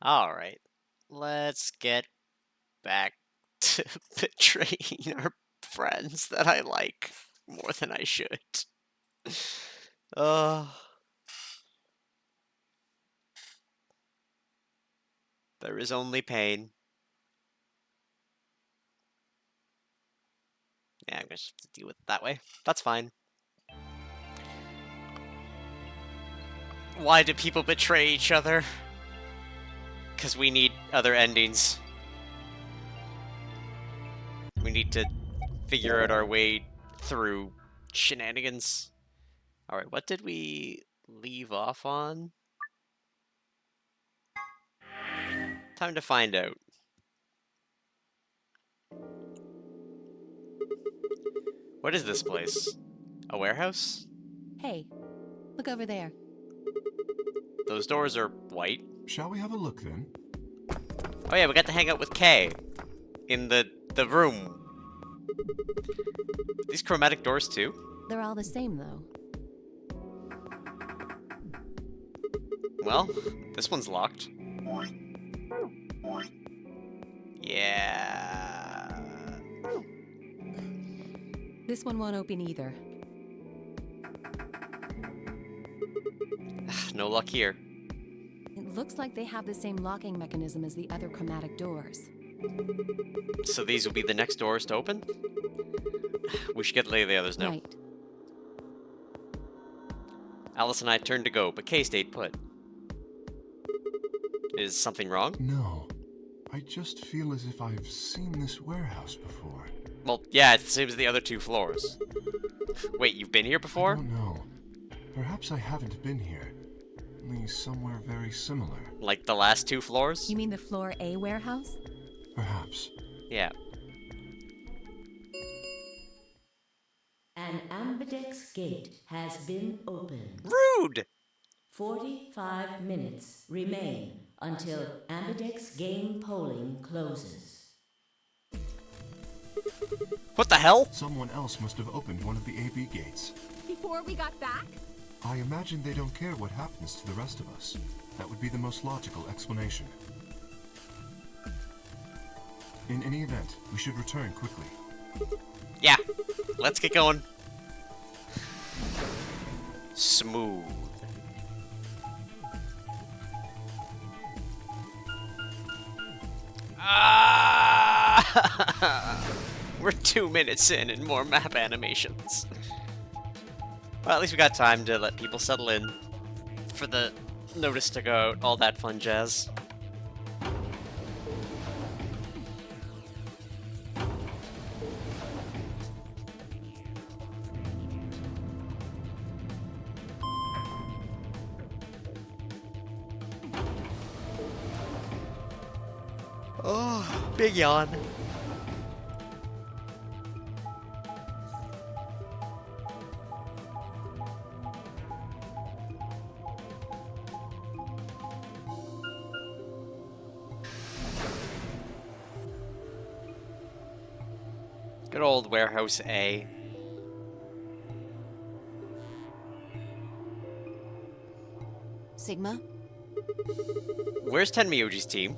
Alright. Let's get back to betraying our friends that I like more than I should. Oh. There is only pain. Yeah, I'm gonna just have to deal with it that way. That's fine. Why do people betray each other? Because we need other endings. We need to figure out our way through shenanigans. Alright, what did we leave off on? Time to find out. What is this place? A warehouse? Hey, look over there. Those doors are white. Shall we have a look then? Oh yeah, we got to hang out with Kay in the room. These chromatic doors too? They're all the same, though. Well, this one's locked. Yeah. This one won't open either. No luck here. It looks like they have the same locking mechanism as the other chromatic doors. So these will be the next doors to open? We should get to the others now. Right. Alice and I turned to go, but Kay stayed put. Is something wrong? No. I just feel as if I've seen this warehouse before. Well, yeah, it's the same as the other two floors. Wait, you've been here before? I don't know. Perhaps I haven't been here. Only somewhere very similar. Like the last two floors? You mean the Floor A warehouse? Perhaps. Yeah. An Ambidex gate has been opened. Rude! 45 minutes remain until Ambidex game polling closes. What the hell? Someone else must have opened one of the AB gates. Before we got back? I imagine they don't care what happens to the rest of us. That would be the most logical explanation. In any event, we should return quickly. Yeah. Let's get going. Smooth. We're 2 minutes in and more map animations. Well, at least we got time to let people settle in for the notice to go out, all that fun jazz. Oh, big yawn. Good old Warehouse A. Sigma? Where's Tenmyuji's team?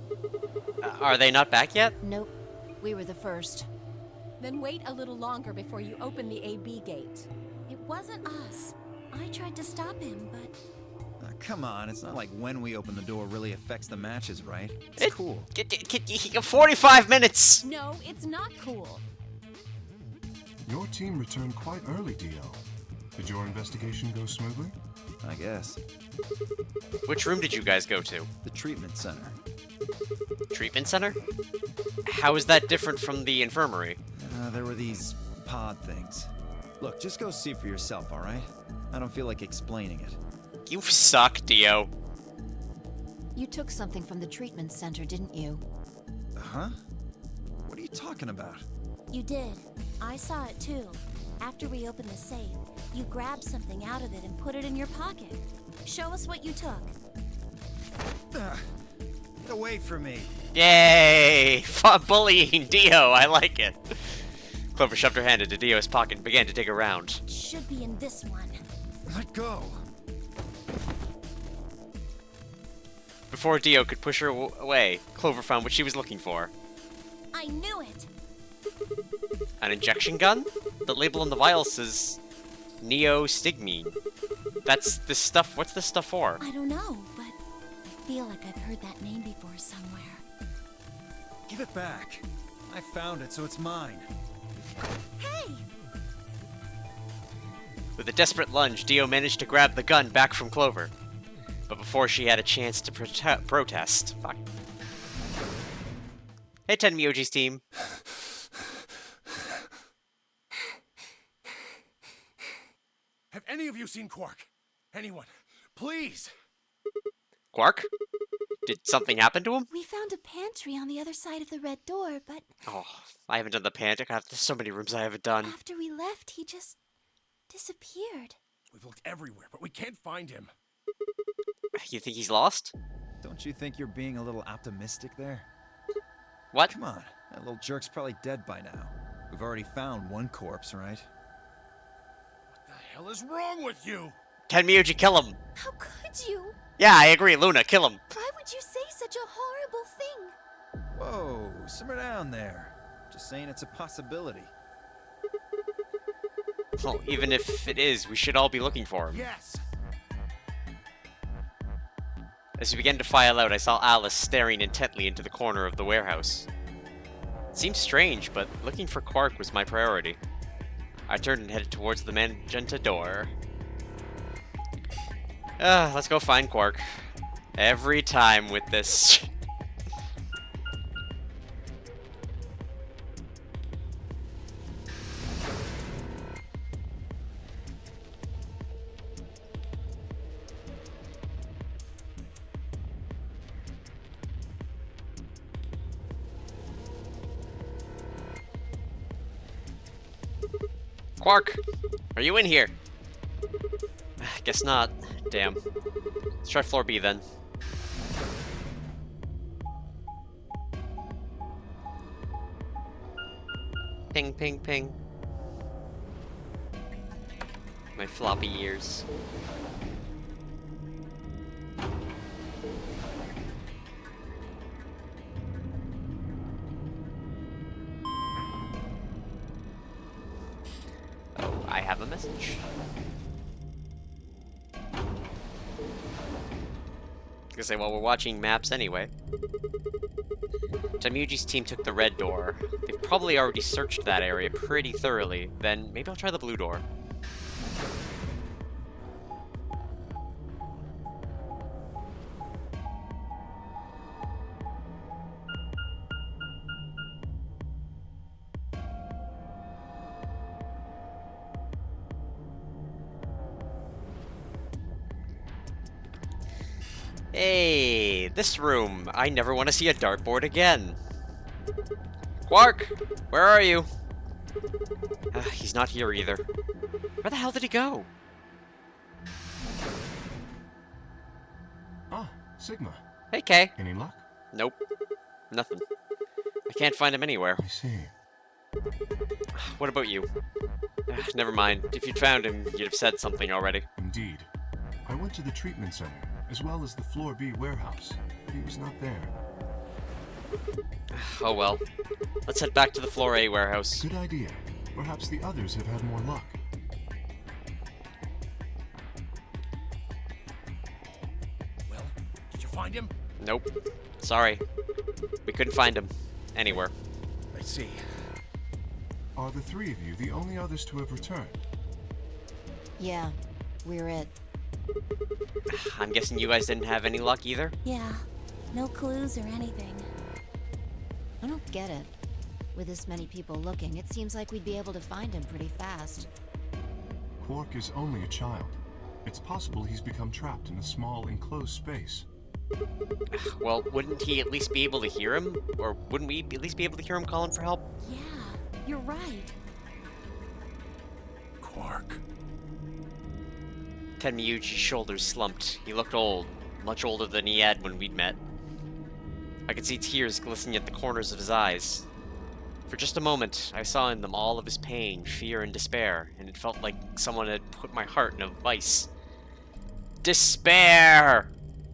Are they not back yet? Nope. We were the first. Then wait a little longer before you open the AB gate. It wasn't us. I tried to stop him, but... Come on, it's not like when we open the door really affects the matches, right? It's cool. 45 minutes! No, it's not cool. Your team returned quite early, Dio. Did your investigation go smoothly? I guess. Which room did you guys go to? The treatment center. Treatment center? How is that different from the infirmary? There were these pod things. Look, just go see for yourself, alright? I don't feel like explaining it. You suck, Dio. You took something from the treatment center, didn't you? Huh? What are you talking about? You did. I saw it too. After we opened the safe, you grabbed something out of it and put it in your pocket. Show us what you took. Get away from me. Yay! Bullying Dio, I like it. Clover shoved her hand into Dio's pocket and began to dig around. It should be in this one. Let go. Before Dio could push her away, Clover found what she was looking for. I knew it! An injection gun? The label on the vial says neostigmine. That's the stuff. What's this stuff for? I don't know, but I feel like I've heard that name before somewhere. Give it back. I found it, so it's mine. Hey! With a desperate lunge, Dio managed to grab the gun back from Clover. But before she had a chance to protest... Fuck. Hey, Tenmyoji's team. Have any of you seen Quark? Anyone? Please! Quark? Did something happen to him? We found a pantry on the other side of the red door, but Oh, I haven't done the panic. There's so many rooms I haven't done. after we left, he just disappeared. We've looked everywhere, but we can't find him. You think he's lost? Don't you think you're being a little optimistic there? What? Come on, that little jerk's probably dead by now. We've already found one corpse, right? What the hell is wrong with you? Tenmyoji, kill him! How could you? Yeah, I agree, Luna, kill him! Why would you say such a horrible thing? Whoa, simmer down there. Just saying it's a possibility. Well, even if it is, we should all be looking for him. Yes! As we began to file out, I saw Alice staring intently into the corner of the warehouse. It seemed strange, but looking for Quark was my priority. I turned and headed towards the magenta door. Let's go find Quark. Every time with this. Quark, are you in here? Guess not. Damn. Let's try floor B then. Ping, ping, ping. My floppy ears. Oh, I have a message. Gonna say, well, we're watching maps anyway. Tenmyoji's team took the red door. They've probably already searched that area pretty thoroughly. Then maybe I'll try the blue door. Hey, this room. I never want to see a dartboard again. Quark, where are you? He's not here either. Where the hell did he go? Ah, Sigma. Hey, Kay. Any luck? Nope. Nothing. I can't find him anywhere. I see. What about you? Never mind. If you'd found him, you'd have said something already. Indeed. I went to the treatment center, as well as the Floor B warehouse, but he was not there. Oh well. Let's head back to the Floor A warehouse. Good idea. Perhaps the others have had more luck. Well, did you find him? Nope. Sorry. We couldn't find him. Anywhere. I see. Are the three of you the only others to have returned? Yeah, we're it. I'm guessing you guys didn't have any luck either? Yeah, no clues or anything. I don't get it. With this many people looking, it seems like we'd be able to find him pretty fast. Quark is only a child. It's possible he's become trapped in a small, enclosed space. Well, wouldn't he at least be able to hear him? Or wouldn't we at least be able to hear him calling for help? Yeah, you're right. Quark. Tenmyoji's shoulders slumped. He looked old, much older than he had when we'd met. I could see tears glistening at the corners of his eyes. For just a moment, I saw in them all of his pain, fear, and despair, and it felt like someone had put my heart in a vice. Despair!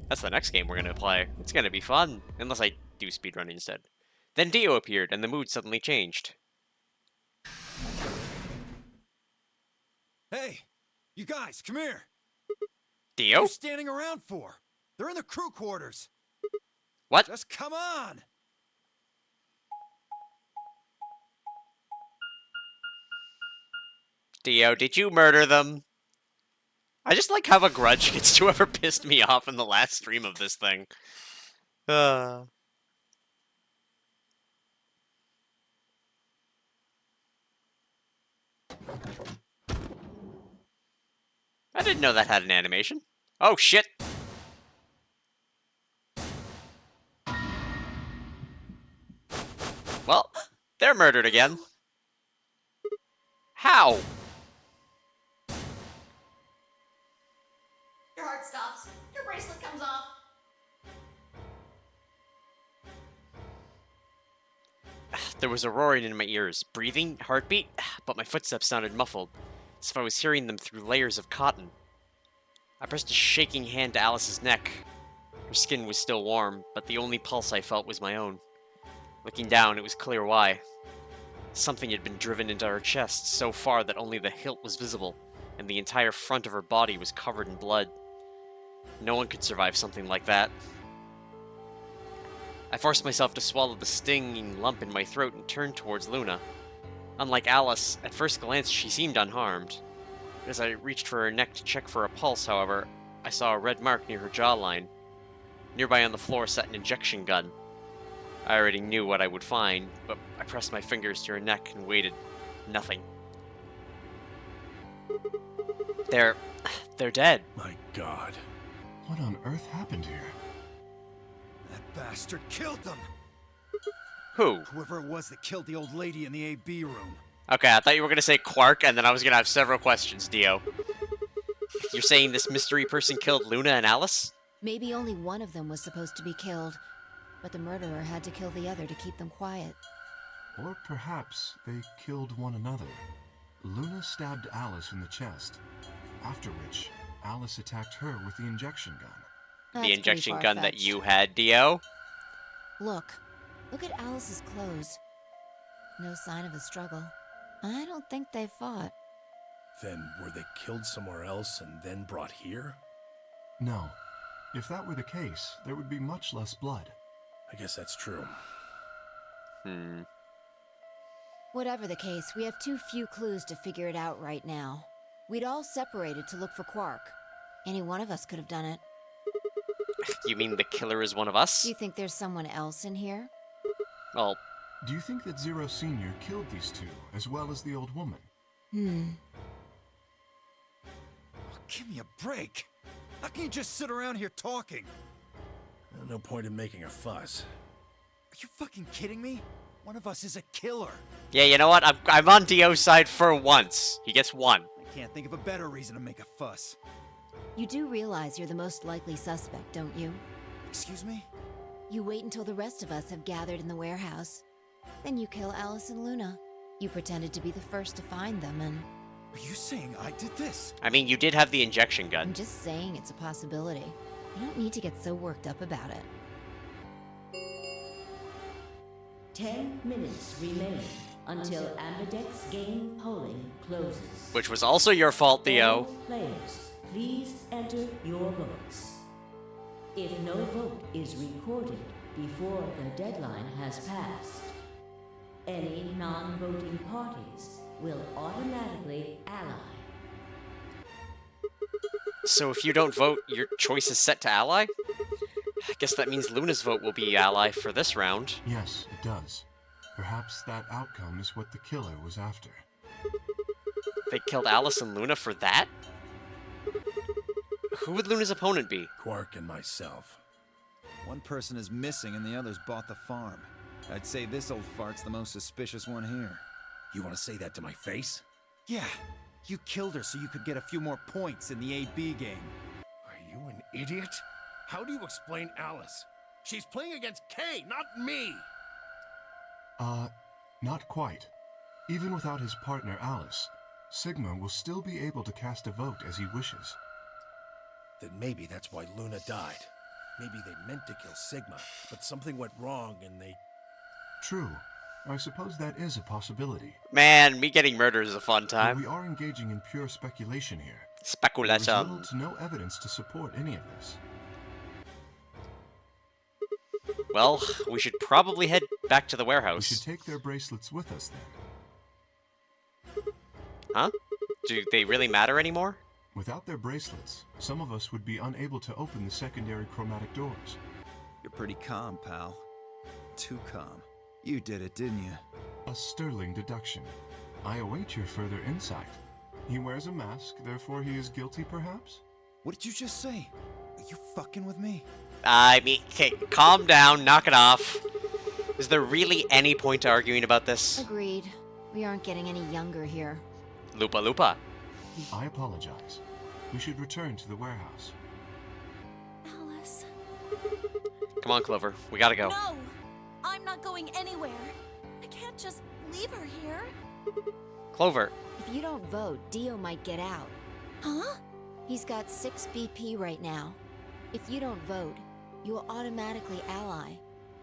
That's the next game we're gonna play. It's gonna be fun. Unless I do speedrun instead. Then Dio appeared, and the mood suddenly changed. Hey, you guys, come here. What Dio? are you standing around for? They're in the crew quarters. What? Just come on. Dio, did you murder them? I just like have a grudge against whoever pissed me off in the last stream of this thing. I didn't know that had an animation. Oh shit! Well, they're murdered again. How? Your heart stops. Your bracelet comes off. There was a roaring in my ears, breathing, heartbeat, but my footsteps sounded muffled, as if I was hearing them through layers of cotton. I pressed a shaking hand to Alice's neck. Her skin was still warm, but the only pulse I felt was my own. Looking down, it was clear why. Something had been driven into her chest so far that only the hilt was visible, and the entire front of her body was covered in blood. No one could survive something like that. I forced myself to swallow the stinging lump in my throat and turned towards Luna. Unlike Alice, at first glance she seemed unharmed. As I reached for her neck to check for a pulse, however, I saw a red mark near her jawline. Nearby on the floor sat an injection gun. I already knew what I would find, but I pressed my fingers to her neck and waited. Nothing. They're dead. My God. What on earth happened here? That bastard killed them. Who? Whoever it was that killed the old lady in the AB room. Okay, I thought you were going to say Quark, and then I was going to have several questions, Dio. You're saying this mystery person killed Luna and Alice? Maybe only one of them was supposed to be killed, but the murderer had to kill the other to keep them quiet. Or perhaps they killed one another. Luna stabbed Alice in the chest, after which Alice attacked her with the injection gun. That's The injection pretty gun that far-fetched. you had, Dio? Look at Alice's clothes. No sign of a struggle. I don't think they fought. Then were they killed somewhere else and then brought here? No. If that were the case, there would be much less blood. I guess that's true. Whatever the case, we have too few clues to figure it out right now. We'd all separated to look for Quark. Any one of us could have done it. You mean the killer is one of us? Do you think there's someone else in here? Well, Do you think that Zero Sr. killed these two, as well as the old woman? Oh, give me a break. How can you just sit around here talking? No point in making a fuss. Are you fucking kidding me? One of us is a killer. yeah, you know what? I'm on Dio's side for once. He gets one. I can't think of a better reason to make a fuss. You do realize you're the most likely suspect, don't you? Excuse me? You wait until the rest of us have gathered in the warehouse. Then you kill Alice and Luna. You pretended to be the first to find them, and Are you saying I did this? I mean, you did have the injection I'm gun. just saying it's a possibility. You don't need to get so worked up about it. 10 minutes remain until Ambidex game polling closes. Which was also your fault, Dio. All players, please enter your votes. If no vote is recorded before the deadline has passed, any non-voting parties will automatically ally. So if you don't vote, your choice is set to ally? I guess that means Luna's vote will be ally for this round. Yes, it does. Perhaps that outcome is what the killer was after. They killed Alice and Luna for that? Who would Luna's opponent be? Quark and myself. One person is missing and the others bought the farm. I'd say this old fart's the most suspicious one here. You want to say that to my face? Yeah, you killed her so you could get a few more points in the AB game. Are you an idiot? How do you explain Alice? She's playing against Kay, not me! Not quite. Even without his partner Alice, Sigma will still be able to cast a vote as he wishes. Then maybe that's why Luna died. Maybe they meant to kill Sigma, but something went wrong and they... True. I suppose that is a possibility. Man, me getting murdered is a fun But time. we are engaging in pure speculation here. There is Speculation. little to no evidence to support any of this. Well, we should probably head back to the We warehouse. should take their bracelets with us then. Huh? Do they really matter anymore? Without their bracelets, some of us would be unable to open the secondary chromatic doors. You're pretty calm, pal. Too calm. You did it, didn't you? A sterling deduction. I await your further insight. He wears a mask, therefore he is guilty, perhaps? What did you just say? Are you fucking with me? I mean, okay, calm down, knock it off. Is there really any point to arguing about this? Agreed. We aren't getting any younger here. Lupa Lupa. I apologize. We should return to the warehouse. Alice. Come on, Clover. We gotta go. No! I'm not going anywhere. I can't just leave her here. Clover. If you don't vote, Dio might get out. Huh? He's got 6 BP right now. If you don't vote, you will automatically ally.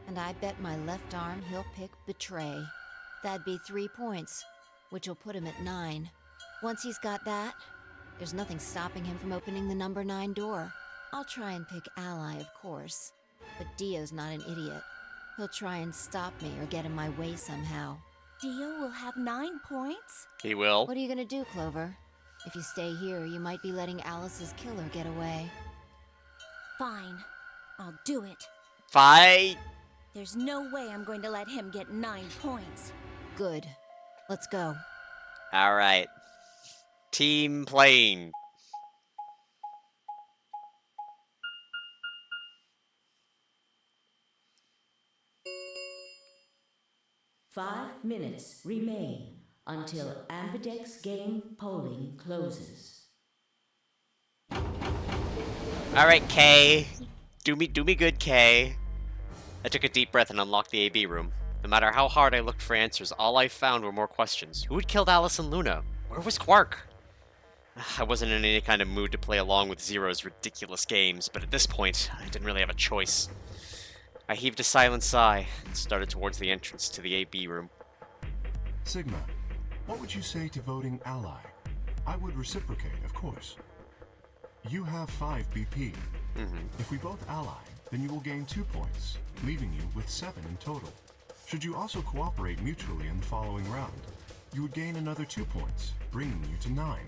And I bet my left arm he'll pick Betray. That'd be 3 points, which will put him at 9. Once he's got that, there's nothing stopping him from opening the number 9 door. I'll try and pick ally, of course. But Dio's not an idiot. He'll try and stop me or get in my way somehow. Dio will have 9 points? He will. What are you gonna do, Clover? If you stay here, you might be letting Alice's killer get away. Fine. I'll do it. Fight. There's no way I'm going to let him get 9 points. Good. Let's go. Alright. Team playing. Five minutes remain until Ambidex game polling closes. Alright, Kay. Do me good, Kay. I took a deep breath and unlocked the AB room. No matter how hard I looked for answers, all I found were more questions. Who had killed Alice and Luna? Where was Quark? I wasn't in any kind of mood to play along with Zero's ridiculous games, but at this point, I didn't really have a choice. I heaved a silent sigh and started towards the entrance to the AB room. Sigma, what would you say to voting ally? I would reciprocate, of course. You have 5 BP. If we both ally, then you will gain 2 points, leaving you with 7 in total. Should you also cooperate mutually in the following round, you would gain another 2 points, bringing you to 9.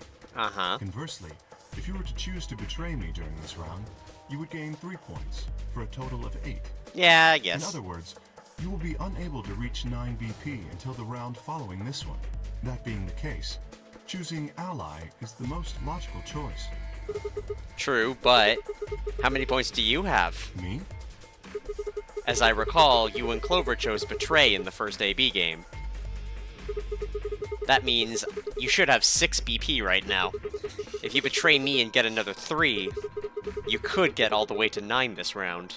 Conversely, if you were to choose to betray me during this round, you would gain 3 points, for a total of 8. Yeah, I guess. In other words, you will be unable to reach 9 BP until the round following this one. That being the case, choosing ally is the most logical choice. True, but how many points do you have? Me? As I recall, you and Clover chose Betray in the first AB game. That means you should have 6 BP right now. If you betray me and get another 3, you could get all the way to 9 this round.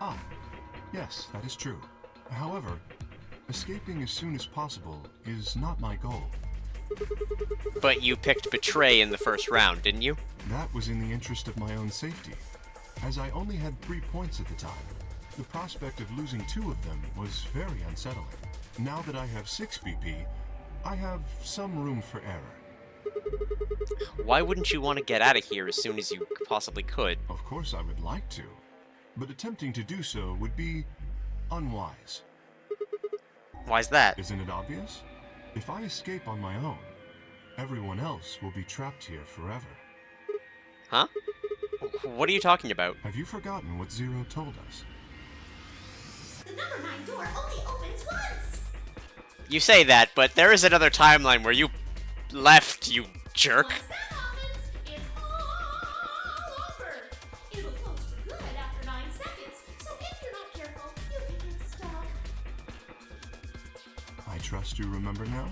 Ah, yes, that is true. However, escaping as soon as possible is not my goal. But you picked Betray in the first round, didn't you? That was in the interest of my own safety. As I only had 3 points at the time, the prospect of losing 2 of them was very unsettling. Now that I have 6 BP, I have some room for error. Why wouldn't you want to get out of here as soon as you possibly could? Of course I would like to, but attempting to do so would be unwise. Why's that? Isn't it obvious? If I escape on my own, everyone else will be trapped here forever. Huh? What are you talking about? Have you forgotten what Zero told us? The number 9 door only opens once! You say that, but there is another timeline where you left, you jerk. Once that happens, it's all over! It'll close for good after 9 seconds, so if you're not careful, you can get stuck. I trust you remember now?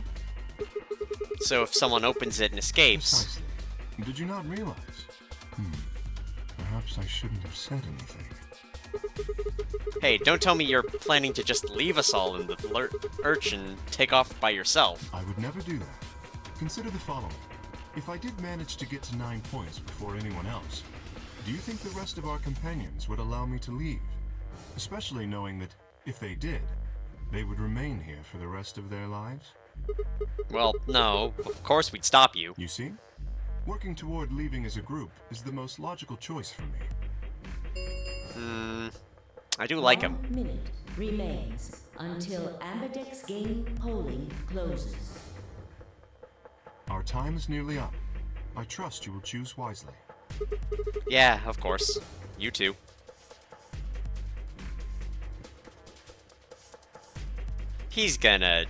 So if someone opens it and escapes... Precisely. Did you not realize? Perhaps I shouldn't have said anything. Hey, don't tell me you're planning to just leave us all in the lurch and take off by yourself. I would never do that. Consider the following. If I did manage to get to 9 points before anyone else, Do you think the rest of our companions would allow me to leave? Especially knowing that, if they did, they would remain here for the rest of their lives? Well, no. Of course we'd stop you. You see? Working toward leaving as a group is the most logical choice for me. I do like him. 1 minute remains until Ambidex game polling closes. Our time is nearly up. I trust you will choose wisely. Yeah, of course. You too. He's gonna...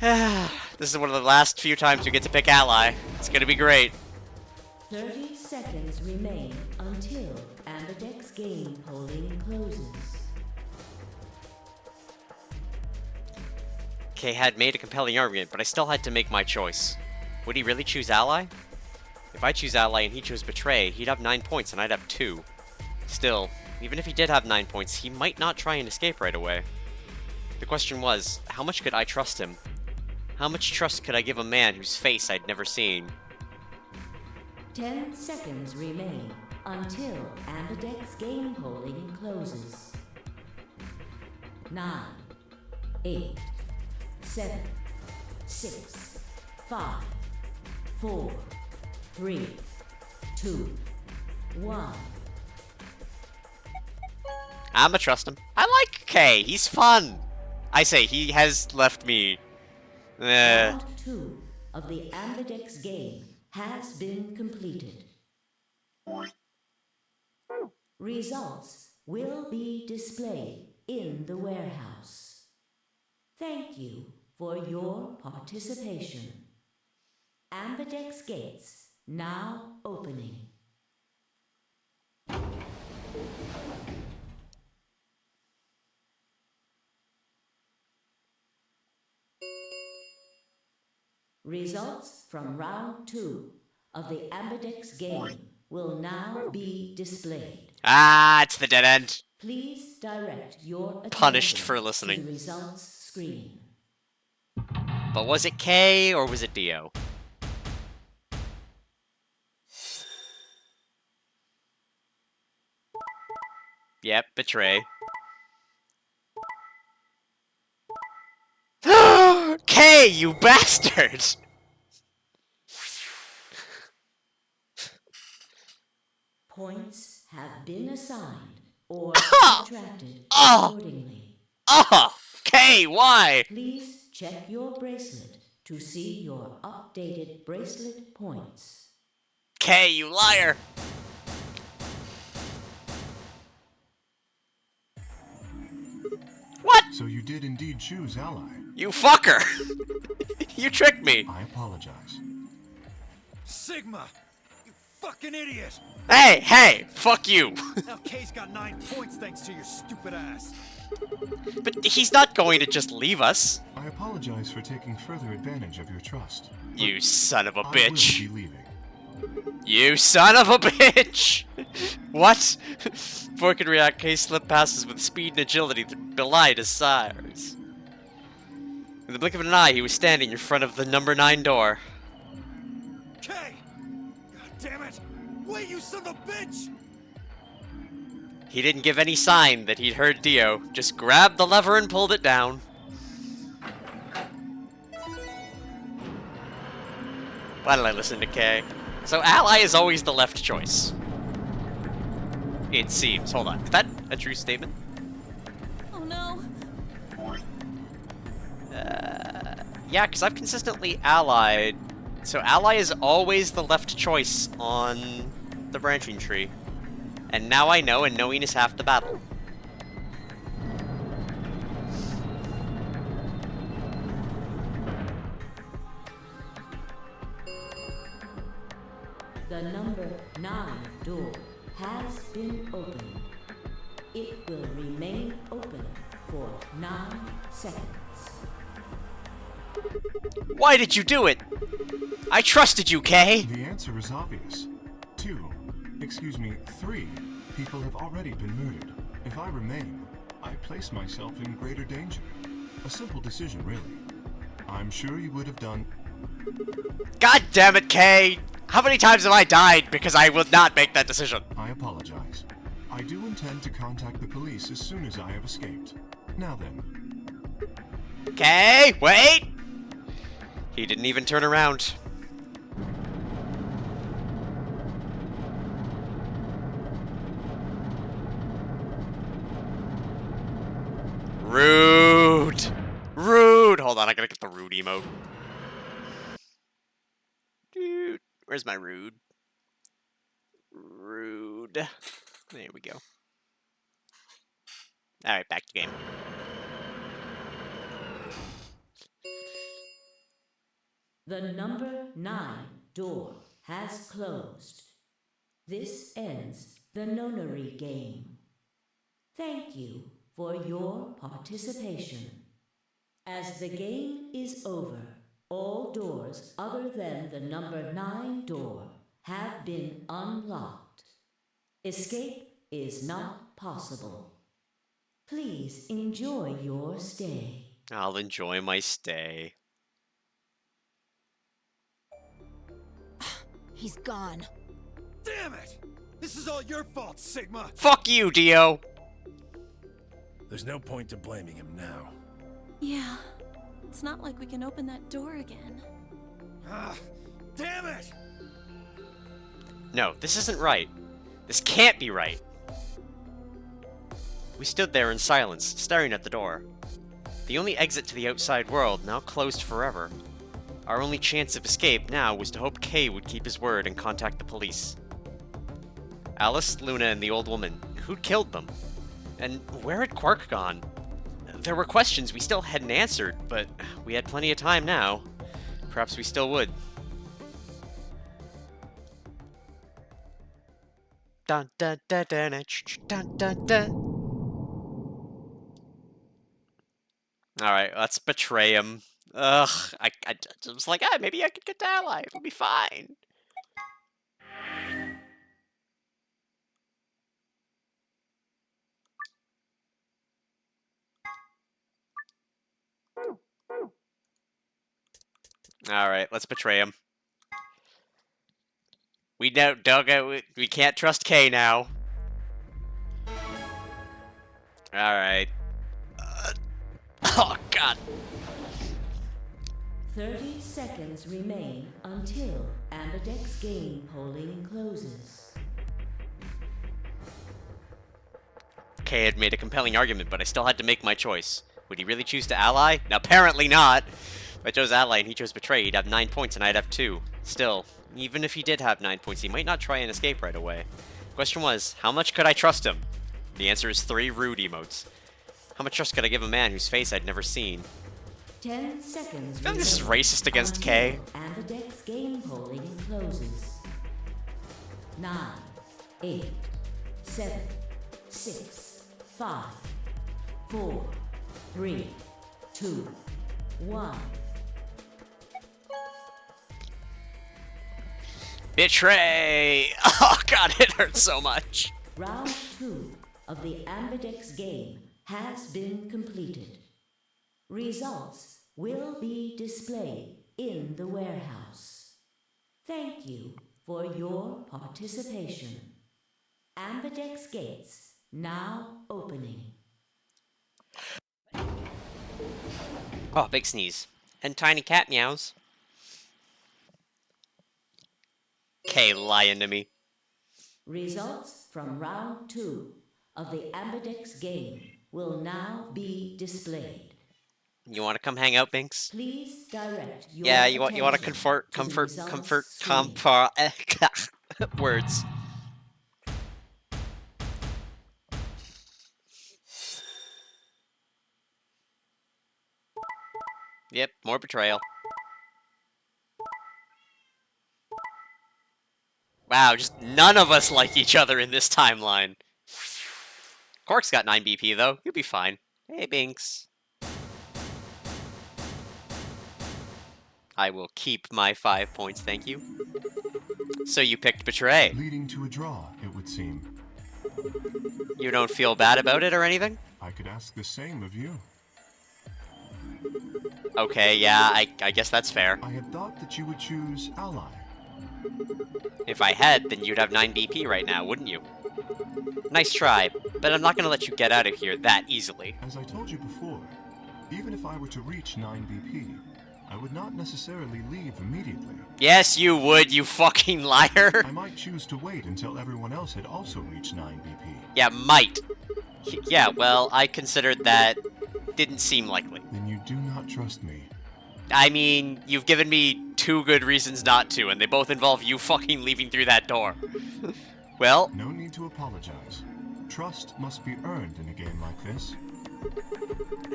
This is one of the last few times we get to pick ally. It's gonna be great. 30 seconds remain until Ambidex game polling closes. Kay had made a compelling argument, but I still had to make my choice. Would he really choose ally? If I choose ally and he chose betray, he'd have 9 points and I'd have 2. Still, even if he did have 9 points, he might not try and escape right away. The question was, how much could I trust him? How much trust could I give a man whose face I'd never seen? 10 seconds remain until Ambidex game polling closes. 9, 8, 7, 6, 5, 4, 3, 2, 1. I'ma trust him. I like Kay. He's fun. I say, he has left me... Round 2 of the Ambidex game has been completed. Results will be displayed in the warehouse. Thank you for your participation. Ambidex gates now opening. Results from round 2 of the Ambidex game will now be displayed. Ah, it's the dead end. Please direct your attention Punished for to listening. the results screen. But was it Kay or was it Dio? Yep, betray. Kay, you bastard! Points have been assigned or Ah! subtracted Ah! accordingly. Oh, Kay, why? Please check your bracelet to see your updated bracelet points. Kay, you liar! What? So you did indeed choose ally. You fucker! You tricked me! I apologize. Sigma! You fucking idiot! Hey, hey! Fuck you! Now Kay's got 9 points thanks to your stupid ass. But he's not going to just leave us. I apologize for taking further advantage of your trust. You son of a I bitch. will be leaving. You son of a bitch! What? Before it could react, Kay slipped past us with speed and agility that belied his size. In the blink of an eye, he was standing in front of the number 9 door. Kay! God damn it! Wait, you son of a bitch! He didn't give any sign that he'd heard Dio, just grabbed the lever and pulled it down. Why did I listen to Kay? So ally is always the left choice. It seems. Hold on. Is that a true statement? Oh no. Yeah, because I've consistently allied. So ally is always the left choice on the branching tree. And now I know, and knowing is half the battle. The number 9 door has been opened. It will remain open for 9 seconds. Why did you do it? I trusted you, Kay. The answer is obvious. 3 people have already been murdered. If I remain, I place myself in greater danger. A simple decision, really. I'm sure you would have done... God damn it, Kay! How many times have I died because I will not make that decision? I apologize. I do intend to contact the police as soon as I have escaped. Now then. Okay, wait! He didn't even turn around. Rude! Rude! Hold on, I gotta get the rude emote. Dude, where's my rude? Rude. There we go. Alright, back to game. The number 9 door has closed. This ends the Nonary game. Thank you for your participation. As the game is over, all doors other than the number 9 door have been unlocked. Escape is not possible. Please enjoy your stay. I'll enjoy my stay. He's gone. Damn it! This is all your fault, Sigma! Fuck you, Dio! There's no point to blaming him now. Yeah. It's not like we can open that door again. Ah, damn it! No, this isn't right. This can't be right. We stood there in silence, staring at the door. The only exit to the outside world, now closed forever. Our only chance of escape now was to hope Kay would keep his word and contact the police. Alice, Luna, and the old woman. Who'd killed them? And where had Quark gone? There were questions we still hadn't answered, but we had plenty of time now. Perhaps we still would. Dun dun dun dun dun dun dun. Alright, let's betray him. Ugh, I was like, maybe I could get to Ally. It'll be fine. Alright, let's betray him. We know, Doug, we can't trust Kay now. Alright. Oh, God. 30 seconds remain until Ambidex game polling closes. Kay had made a compelling argument, but I still had to make my choice. Would he really choose to ally? Now, apparently not. If I chose ally and he chose betray, he'd have 9 points and I'd have 2. Still, even if he did have 9 points, he might not try and escape right away. The question was, how much could I trust him? The answer is 3 rude emotes. How much trust could I give a man whose face I'd never seen? 10 seconds. I feel like this is racist against Kay. Ambidex game polling closes. 9, 8, 7, 6, 5, 4, 3, 2, 1. Betray! Oh god, it hurts so much. Round 2 of the Ambidex game has been completed. Results will be displayed in the warehouse. Thank you for your participation. Ambidex gates now opening. Oh, big sneeze. And tiny cat meows. Kay lying to me. Results from round 2 of the Ambidex game will now be displayed. You want to come hang out, Binks? Please direct your Yeah, you want to attention comfort to the results screen. words. Yep, more betrayal. Wow, just none of us like each other in this timeline. Quark's got 9 BP though. You'll be fine. Hey, Binks. I will keep my 5 points, thank you. So you picked Betray. Leading to a draw, it would seem. You don't feel bad about it or anything? I could ask the same of you. Okay, yeah, I guess that's fair. I had thought that you would choose ally. If I had, then you'd have 9 BP right now, wouldn't you? Nice try, but I'm not gonna let you get out of here that easily. As I told you before, even if I were to reach 9 BP, I would not necessarily leave immediately. Yes, you would, you fucking liar! I might choose to wait until everyone else had also reached 9 BP. Yeah, might. Yeah, well, I considered that didn't seem likely. Then you do not trust me. I mean, you've given me 2 good reasons not to, and they both involve you fucking leaving through that door. Well... No need to apologize. Trust must be earned in a game like this.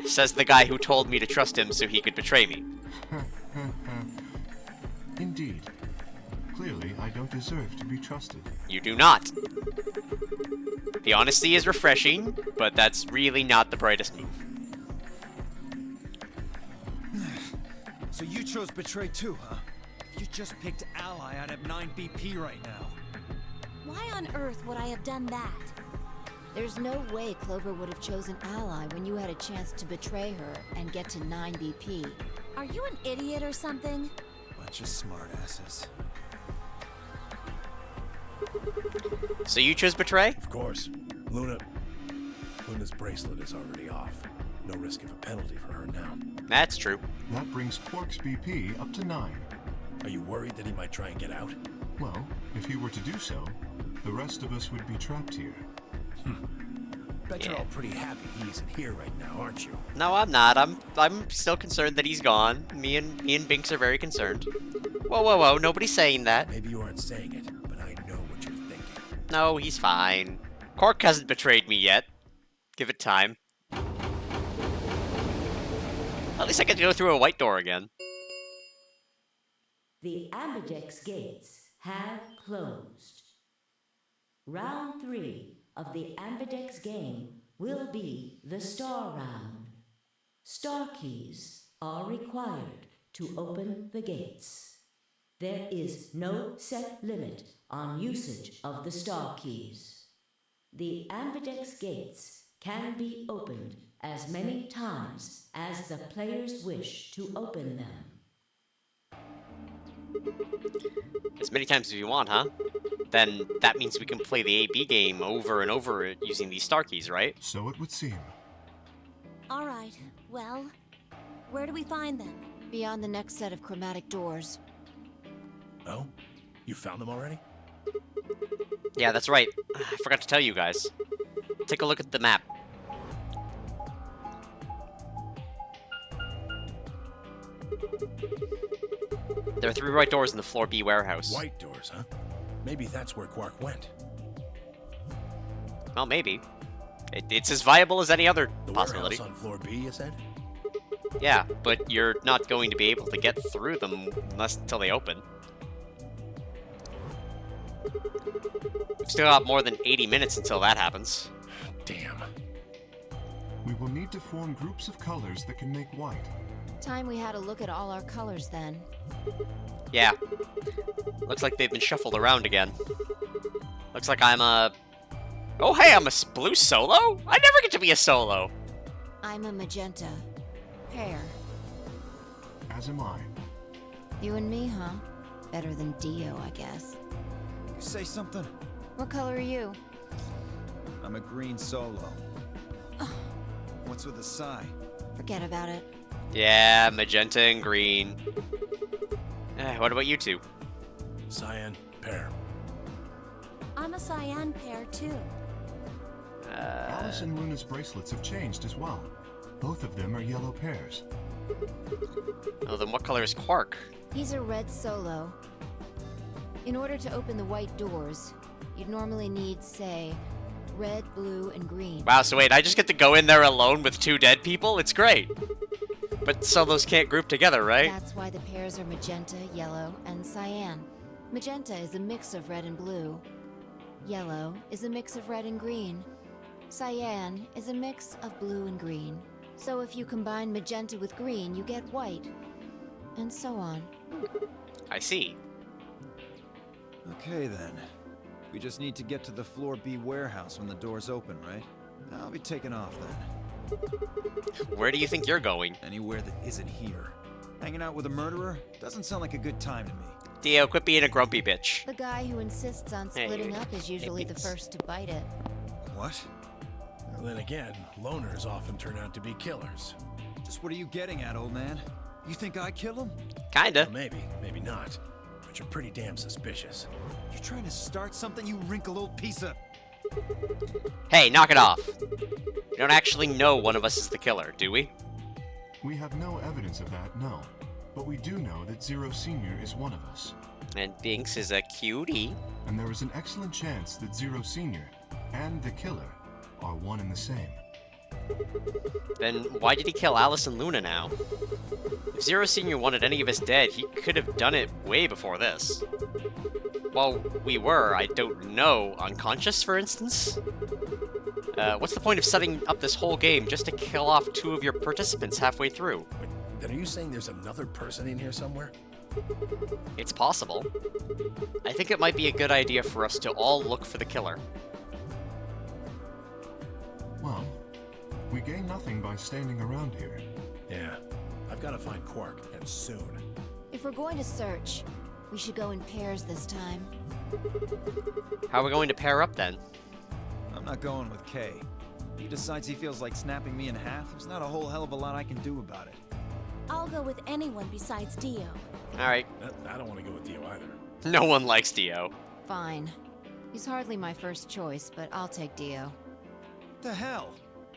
Says the guy who told me to trust him so he could betray me. Indeed. Clearly, I don't deserve to be trusted. You do not. The honesty is refreshing, but that's really not the brightest move. So you chose Betray too, huh? You just picked Ally out of 9 BP right now. Why on earth would I have done that? There's no way Clover would have chosen Ally when you had a chance to betray her and get to 9 BP. Are you an idiot or something? Bunch of smartasses. So you chose Betray? Of course. Luna's bracelet is already off. No risk of a penalty for her now. That's true. That brings Quark's BP up to 9. Are you worried that he might try and get out? Well, if he were to do so, the rest of us would be trapped here. Bet you're all pretty happy he isn't here right now, aren't you? No, I'm not. I'm still concerned that he's gone. Me and Binks are very concerned. Whoa, nobody's saying that. Maybe you aren't saying it, but I know what you're thinking. No, he's fine. Quark hasn't betrayed me yet. Give it time. At least I get to go through a white door again. The Ambidex gates have closed. Round 3 of the Ambidex game will be the Star Round. Star keys are required to open the gates. There is no set limit on usage of the Star keys. The Ambidex gates can be opened as many times as the players wish to open them. As many times as you want, huh? Then that means we can play the AB game over and over using these star keys, right? So it would seem. All right, well, where do we find them? Beyond the next set of chromatic doors. Oh? You found them already? Yeah, that's right. I forgot to tell you guys. Take a look at the map. There are 3 white doors in the floor B warehouse. White doors, huh? Maybe that's where Quark went. Well, maybe. It's as viable as any other The possibility. warehouse on floor B, you said? Yeah, but you're not going to be able to get through them until they open. We've still got more than 80 minutes until that happens. Damn. We will need to form groups of colors that can make white. Time we had a look at all our colors then. Yeah. Looks like they've been shuffled around again. Looks like I'm a... Oh, hey, I'm a blue solo? I never get to be a solo. I'm a magenta. Pear. As am I. You and me, huh? Better than Dio, I guess. Say something. What color are you? I'm a green solo. What's with the sigh? Forget about it. Yeah, magenta and green. What about you two? Cyan, pear. I'm a cyan pair, too. Alice and Luna's bracelets have changed as well. Both of them are yellow pairs. Oh, then what color is Quark? He's a red solo. In order to open the white doors, you'd normally need, say, red, blue, and green. Wow, so wait, I just get to go in there alone with 2 dead people? It's great. But solos can't group together, right? That's why the pairs are magenta, yellow, and cyan. Magenta is a mix of red and blue. Yellow is a mix of red and green. Cyan is a mix of blue and green. So if you combine magenta with green, you get white. And so on. I see. Okay then. We just need to get to the floor B warehouse when the doors open, right? I'll be taking off then. Where do you think you're going? Anywhere that isn't here. Hanging out with a murderer doesn't sound like a good time to me. Dio, quit being a grumpy bitch. The guy who insists on splitting up is usually the first to bite it. What? Well, then again, loners often turn out to be killers. Just what are you getting at, old man? You think I kill him? Kinda. Well, maybe not. But you're pretty damn suspicious. You're trying to start something, you wrinkled old piece of... Hey, knock it off. We don't actually know one of us is the killer, do we? We have no evidence of that, no. But we do know that Zero Senior is one of us. And Binks is a cutie. And there is an excellent chance that Zero Senior and the killer are one and the same. Then why did he kill Alice and Luna now? If Zero Senior wanted any of us dead, he could have done it way before this. Well, we were, I don't know, unconscious, for instance? What's the point of setting up this whole game just to kill off 2 of your participants halfway through? Then are you saying there's another person in here somewhere? It's possible. I think it might be a good idea for us to all look for the killer. Well, we gain nothing by standing around here. Yeah. I've got to find Quark, and soon. If we're going to search, we should go in pairs this time. How are we going to pair up then? I'm not going with Kay. If he decides he feels like snapping me in half, there's not a whole hell of a lot I can do about it. I'll go with anyone besides Dio. Alright, I don't want to go with Dio either. no one likes Dio. Fine. He's hardly my first choice, but I'll take Dio. The hell?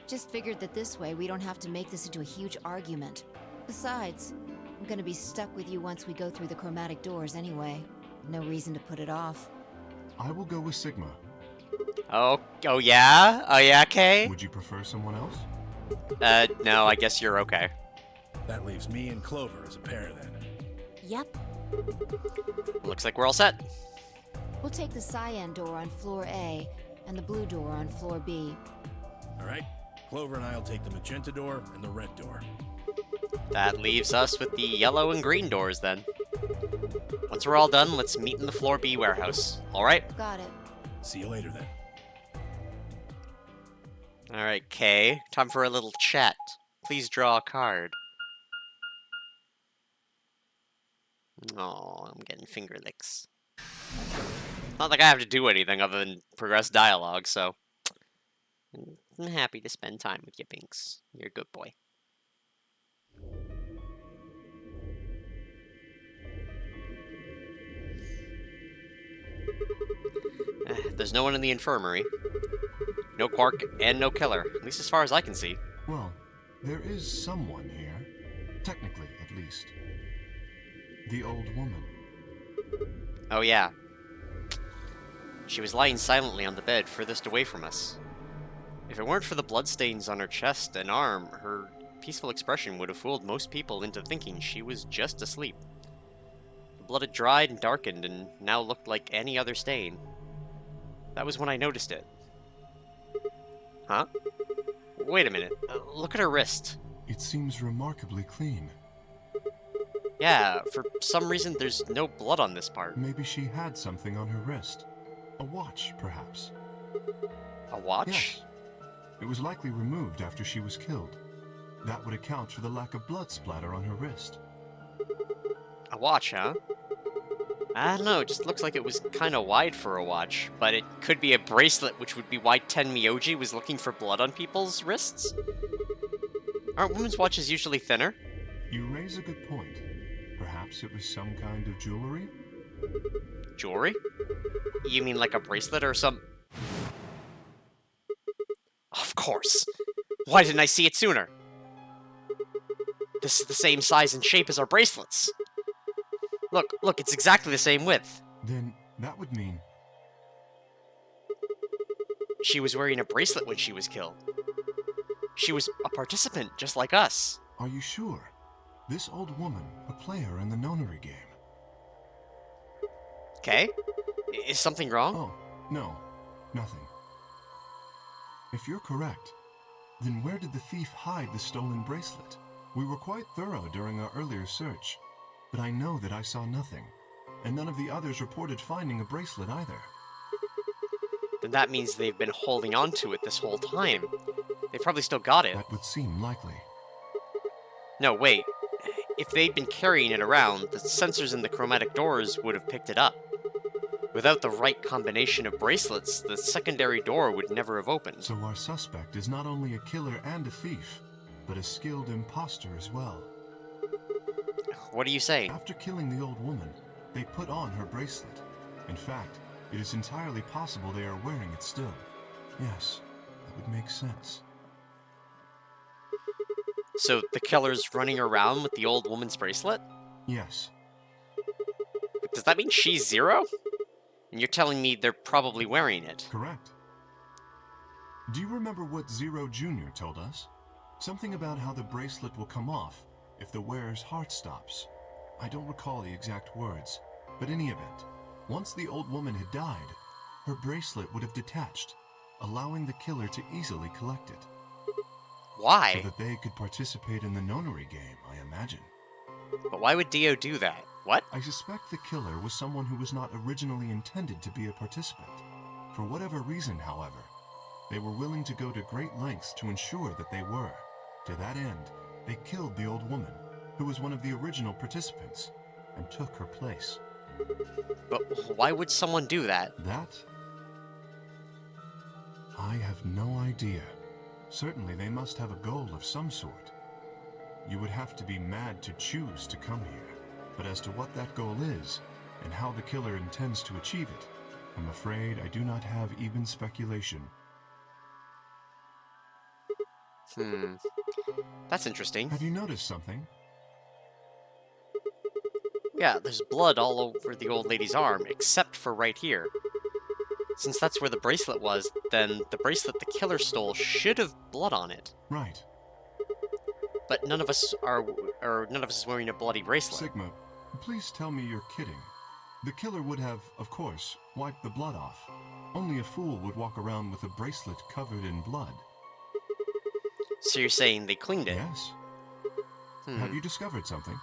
Just figured that this way we don't have to make this into a huge argument. Besides, I'm gonna be stuck with you once we go through the chromatic doors anyway. No reason to put it off. I will go with Sigma. Oh yeah? Oh yeah, Kay? Would you prefer someone else? No, I guess you're okay. That leaves me and Clover as a pair then. Yep. Looks like we're all set. We'll take the cyan door on floor A and the blue door on floor B. All right? Clover and I'll take the magenta door and the red door. That leaves us with the yellow and green doors then. Once we're all done, let's meet in the floor B warehouse. Alright? Got it. See you later then. Alright, Kay. Time for a little chat. Please draw a card. Oh, I'm getting finger licks. Not like I have to do anything other than progress dialogue, so... I'm happy to spend time with you, Binks. You're a good boy. There's no one in the infirmary. No Quark and no killer, at least as far as I can see. Well, there is someone here. Technically, at least. The old woman. Oh yeah. She was lying silently on the bed furthest away from us. If it weren't for the bloodstains on her chest and arm, her peaceful expression would have fooled most people into thinking she was just asleep. The blood had dried and darkened and now looked like any other stain. That was when I noticed it. Huh? Wait a minute. Look at her wrist. It seems remarkably clean. Yeah, for some reason there's no blood on this part. Maybe she had something on her wrist. A watch, perhaps. A watch? Yes. It was likely removed after she was killed. That would account for the lack of blood splatter on her wrist. A watch, huh? I don't know, it just looks like it was kinda wide for a watch, but it could be a bracelet, which would be why Tenmyoji was looking for blood on people's wrists? Aren't women's watches usually thinner? You raise a good point. Perhaps it was some kind of jewelry? Jewelry? You mean like a bracelet or some... Of course! Why didn't I see it sooner? This is the same size and shape as our bracelets! Look, it's exactly the same width. Then that would mean... She was wearing a bracelet when she was killed. She was a participant, just like us. Are you sure? This old woman, a player in the Nonary game. Okay? Is something wrong? Oh, no. Nothing. If you're correct, then where did the thief hide the stolen bracelet? We were quite thorough during our earlier search, but I know that I saw nothing, and none of the others reported finding a bracelet either. Then that means they've been holding on to it this whole time. They probably still got it. That would seem likely. No, wait. if they'd been carrying it around, the sensors in the chromatic doors would have picked it up. Without the right combination of bracelets, the secondary door would never have opened. So our suspect is not only a killer and a thief, but a skilled imposter as well. What are you saying? After killing the old woman, they put on her bracelet. In fact, it is entirely possible they are wearing it still. Yes, that would make sense. So the killer's running around with the old woman's bracelet? Yes. Does that mean she's Zero? And you're telling me they're probably wearing it? Correct. Do you remember what Zero Jr. told us? Something about how the bracelet will come off if the wearer's heart stops. I don't recall the exact words, but in any event, once the old woman had died, her bracelet would have detached, allowing the killer to easily collect it. Why? So that they could participate in the Nonary game, I imagine. But why would Dio do that? What? I suspect the killer was someone who was not originally intended to be a participant. For whatever reason, however, they were willing to go to great lengths to ensure that they were. To that end, they killed the old woman, who was one of the original participants, and took her place. But why would someone do that? That? I have no idea. Certainly they must have a goal of some sort. You would have to be mad to choose to come here. But as to what that goal is, and how the killer intends to achieve it, I'm afraid I do not have even speculation. That's interesting. Have you noticed something? Yeah, there's blood all over the old lady's arm, except for right here. Since that's where the bracelet was, then the bracelet the killer stole should have blood on it. Right. But none of us is wearing a bloody bracelet. Sigma, please tell me you're kidding. The killer would have, of course, wiped the blood off. Only a fool would walk around with a bracelet covered in blood. So you're saying they cleaned it? Yes. Have you discovered something?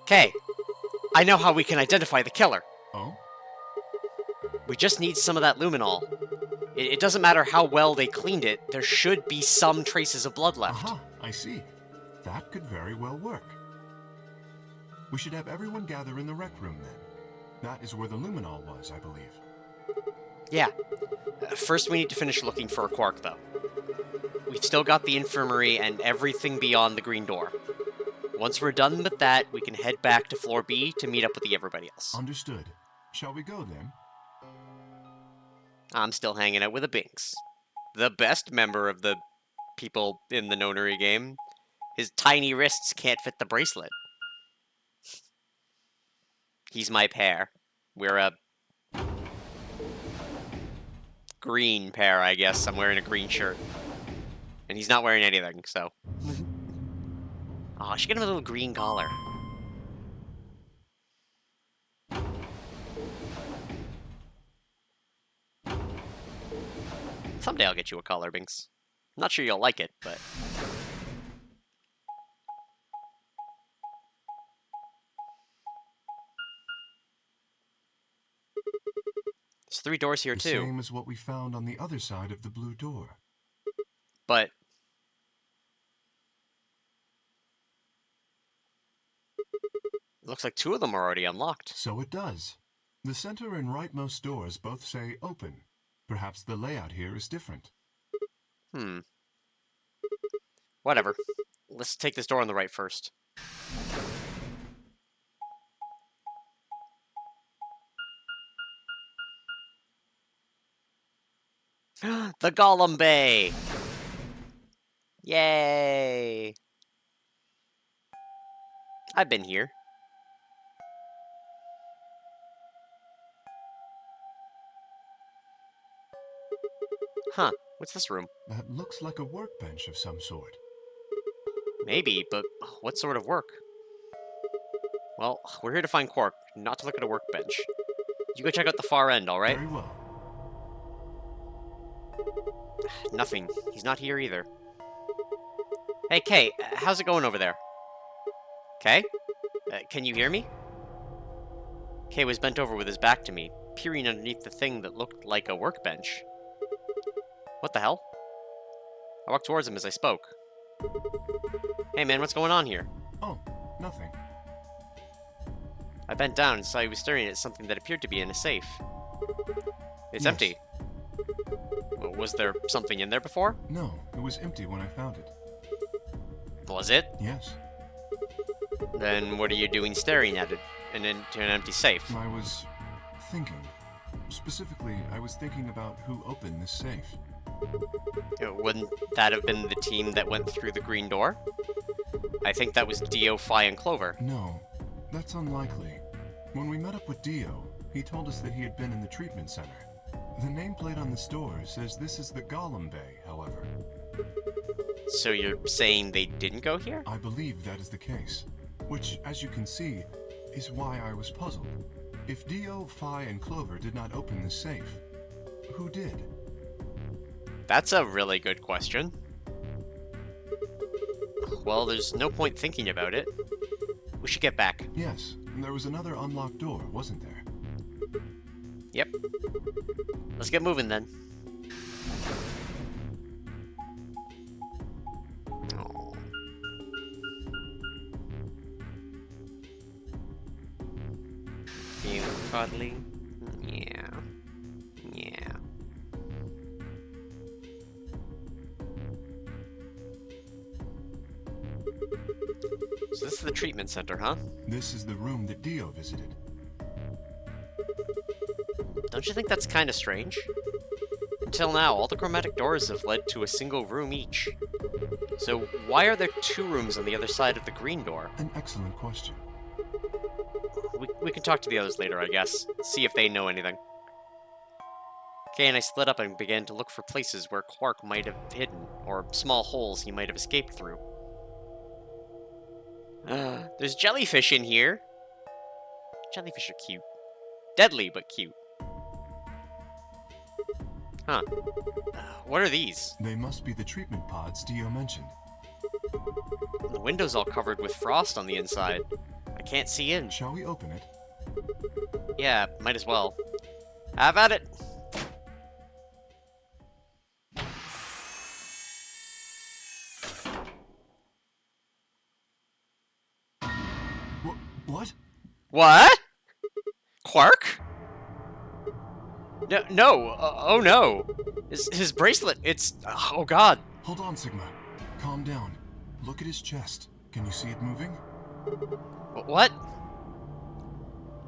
Okay. I know how we can identify the killer. Oh? We just need some of that luminol. It doesn't matter how well they cleaned it, there should be some traces of blood left. Aha, I see. That could very well work. We should have everyone gather in the rec room then. That is where the luminol was, I believe. Yeah. First we need to finish looking for a quark, though. We've still got the infirmary and everything beyond the green door. Once we're done with that, we can head back to floor B to meet up with everybody else. Understood. Shall we go then? I'm still hanging out with the Binks. The best member of the people in the Nonary game. His tiny wrists can't fit the bracelet. He's my pair. We're a green pair, I guess. I'm wearing a green shirt. And he's not wearing anything, so. Aw, I should get him a little green collar. Someday I'll get you a collar, Binks. I'm not sure you'll like it, but... There's 3 doors here, too. The same as what we found on the other side of the blue door. But... it looks like 2 of them are already unlocked. So it does. The center and rightmost doors both say open. Perhaps the layout here is different. Whatever. Let's take this door on the right first. The Golem Bay! Yay! I've been here. Huh, what's this room? That looks like a workbench of some sort. Maybe, but what sort of work? Well, we're here to find Quark, not to look at a workbench. You go check out the far end, alright? Very well. Nothing. He's not here either. Hey, Kay, how's it going over there? Kay? Can you hear me? Kay was bent over with his back to me, peering underneath the thing that looked like a workbench. What the hell? I walked towards him as I spoke. Hey man, what's going on here? Oh, nothing. I bent down and saw he was staring at something that appeared to be in a safe. It's Yes. empty. Well, was there something in there before? No, it was empty when I found it. Was it? Yes. Then what are you doing staring at it and into an empty safe? I was thinking. Specifically, I was thinking about who opened this safe. Wouldn't that have been the team that went through the green door? I think that was Dio, Phi, and Clover. No, that's unlikely. When we met up with Dio, he told us that he had been in the treatment center. The nameplate on the store says this is the Golem Bay, however. So you're saying they didn't go here? I believe that is the case, which, as you can see, is why I was puzzled. If Dio, Phi, and Clover did not open this safe, who did? That's a really good question. Well, there's no point thinking about it. We should get back. Yes, and there was another unlocked door, wasn't there? Yep. Let's get moving then. Oh. Feeling cuddly? Yeah. Yeah. So this is the treatment center, huh? This is the room that Dio visited. Don't you think that's kind of strange? Until now, all the chromatic doors have led to a single room each. So why are there two rooms on the other side of the green door? An excellent question. We can talk to the others later, I guess. See if they know anything. Kay and I split up and began to look for places where Quark might have hidden, or small holes he might have escaped through. There's jellyfish in here. Jellyfish are cute. Deadly, but cute. Huh. What are these? They must be the treatment pods Dio mentioned. The window's all covered with frost on the inside. I can't see in. Shall we open it? Yeah, might as well. Have at it! What? What? Quark? No, oh no. His bracelet, it's... oh god. Hold on, Sigma. Calm down. Look at his chest. Can you see it moving? What?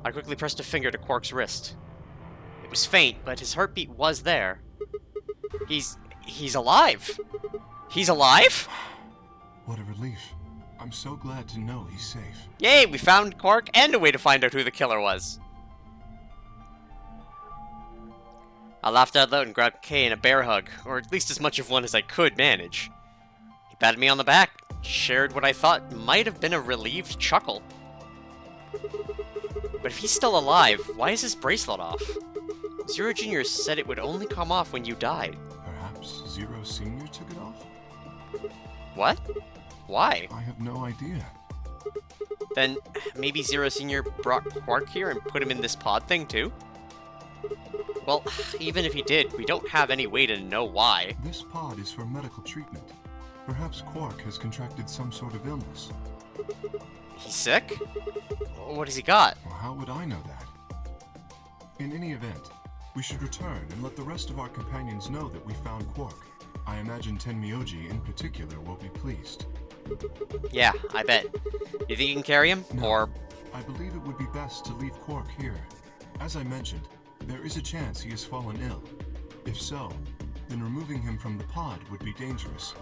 I quickly pressed a finger to Quark's wrist. It was faint, but his heartbeat was there. He's alive. He's alive? What a relief. I'm so glad to know he's safe. Yay, we found Quark and a way to find out who the killer was. I laughed out loud and grabbed Kay in a bear hug, or at least as much of one as I could manage. He patted me on the back, shared what I thought might have been a relieved chuckle. But if he's still alive, why is his bracelet off? Zero Jr. said it would only come off when you died. Perhaps Zero Senior took it off? What? Why? I have no idea. Then maybe Zero Senior brought Quark here and put him in this pod thing too? Well, even if he did, we don't have any way to know why. This pod is for medical treatment. Perhaps Quark has contracted some sort of illness. He's sick? What has he got? Well, how would I know that? In any event, we should return and let the rest of our companions know that we found Quark. I imagine Tenmyoji in particular will be pleased. Yeah, I bet. You think you can carry him? No, Or... I believe it would be best to leave Quark here. As I mentioned, there is a chance he has fallen ill. If so, then removing him from the pod would be dangerous.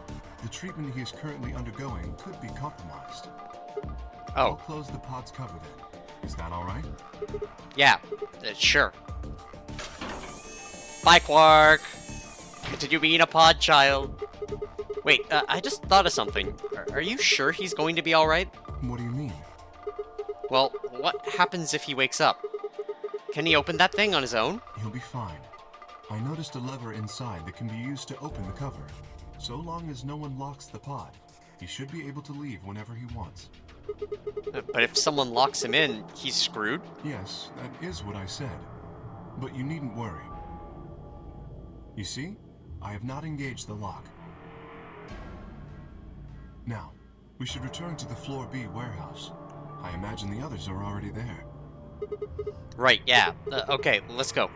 The treatment he is currently undergoing could be compromised. I'll Oh, close the pod's cover then. Is that all right? yeah, sure. Bye, Quark! Continue being a pod child. Wait, I just thought of something. Are you sure he's going to be alright? What do you mean? Well, what happens if he wakes up? Can he open that thing on his own? He'll be fine. I noticed a lever inside that can be used to open the cover. So long as no one locks the pod, he should be able to leave whenever he wants. But if someone locks him in, he's screwed? Yes, that is what I said. But you needn't worry. You see, I have not engaged the lock. Now, we should return to the Floor B warehouse. I imagine the others are already there. Right, yeah. Okay, let's go.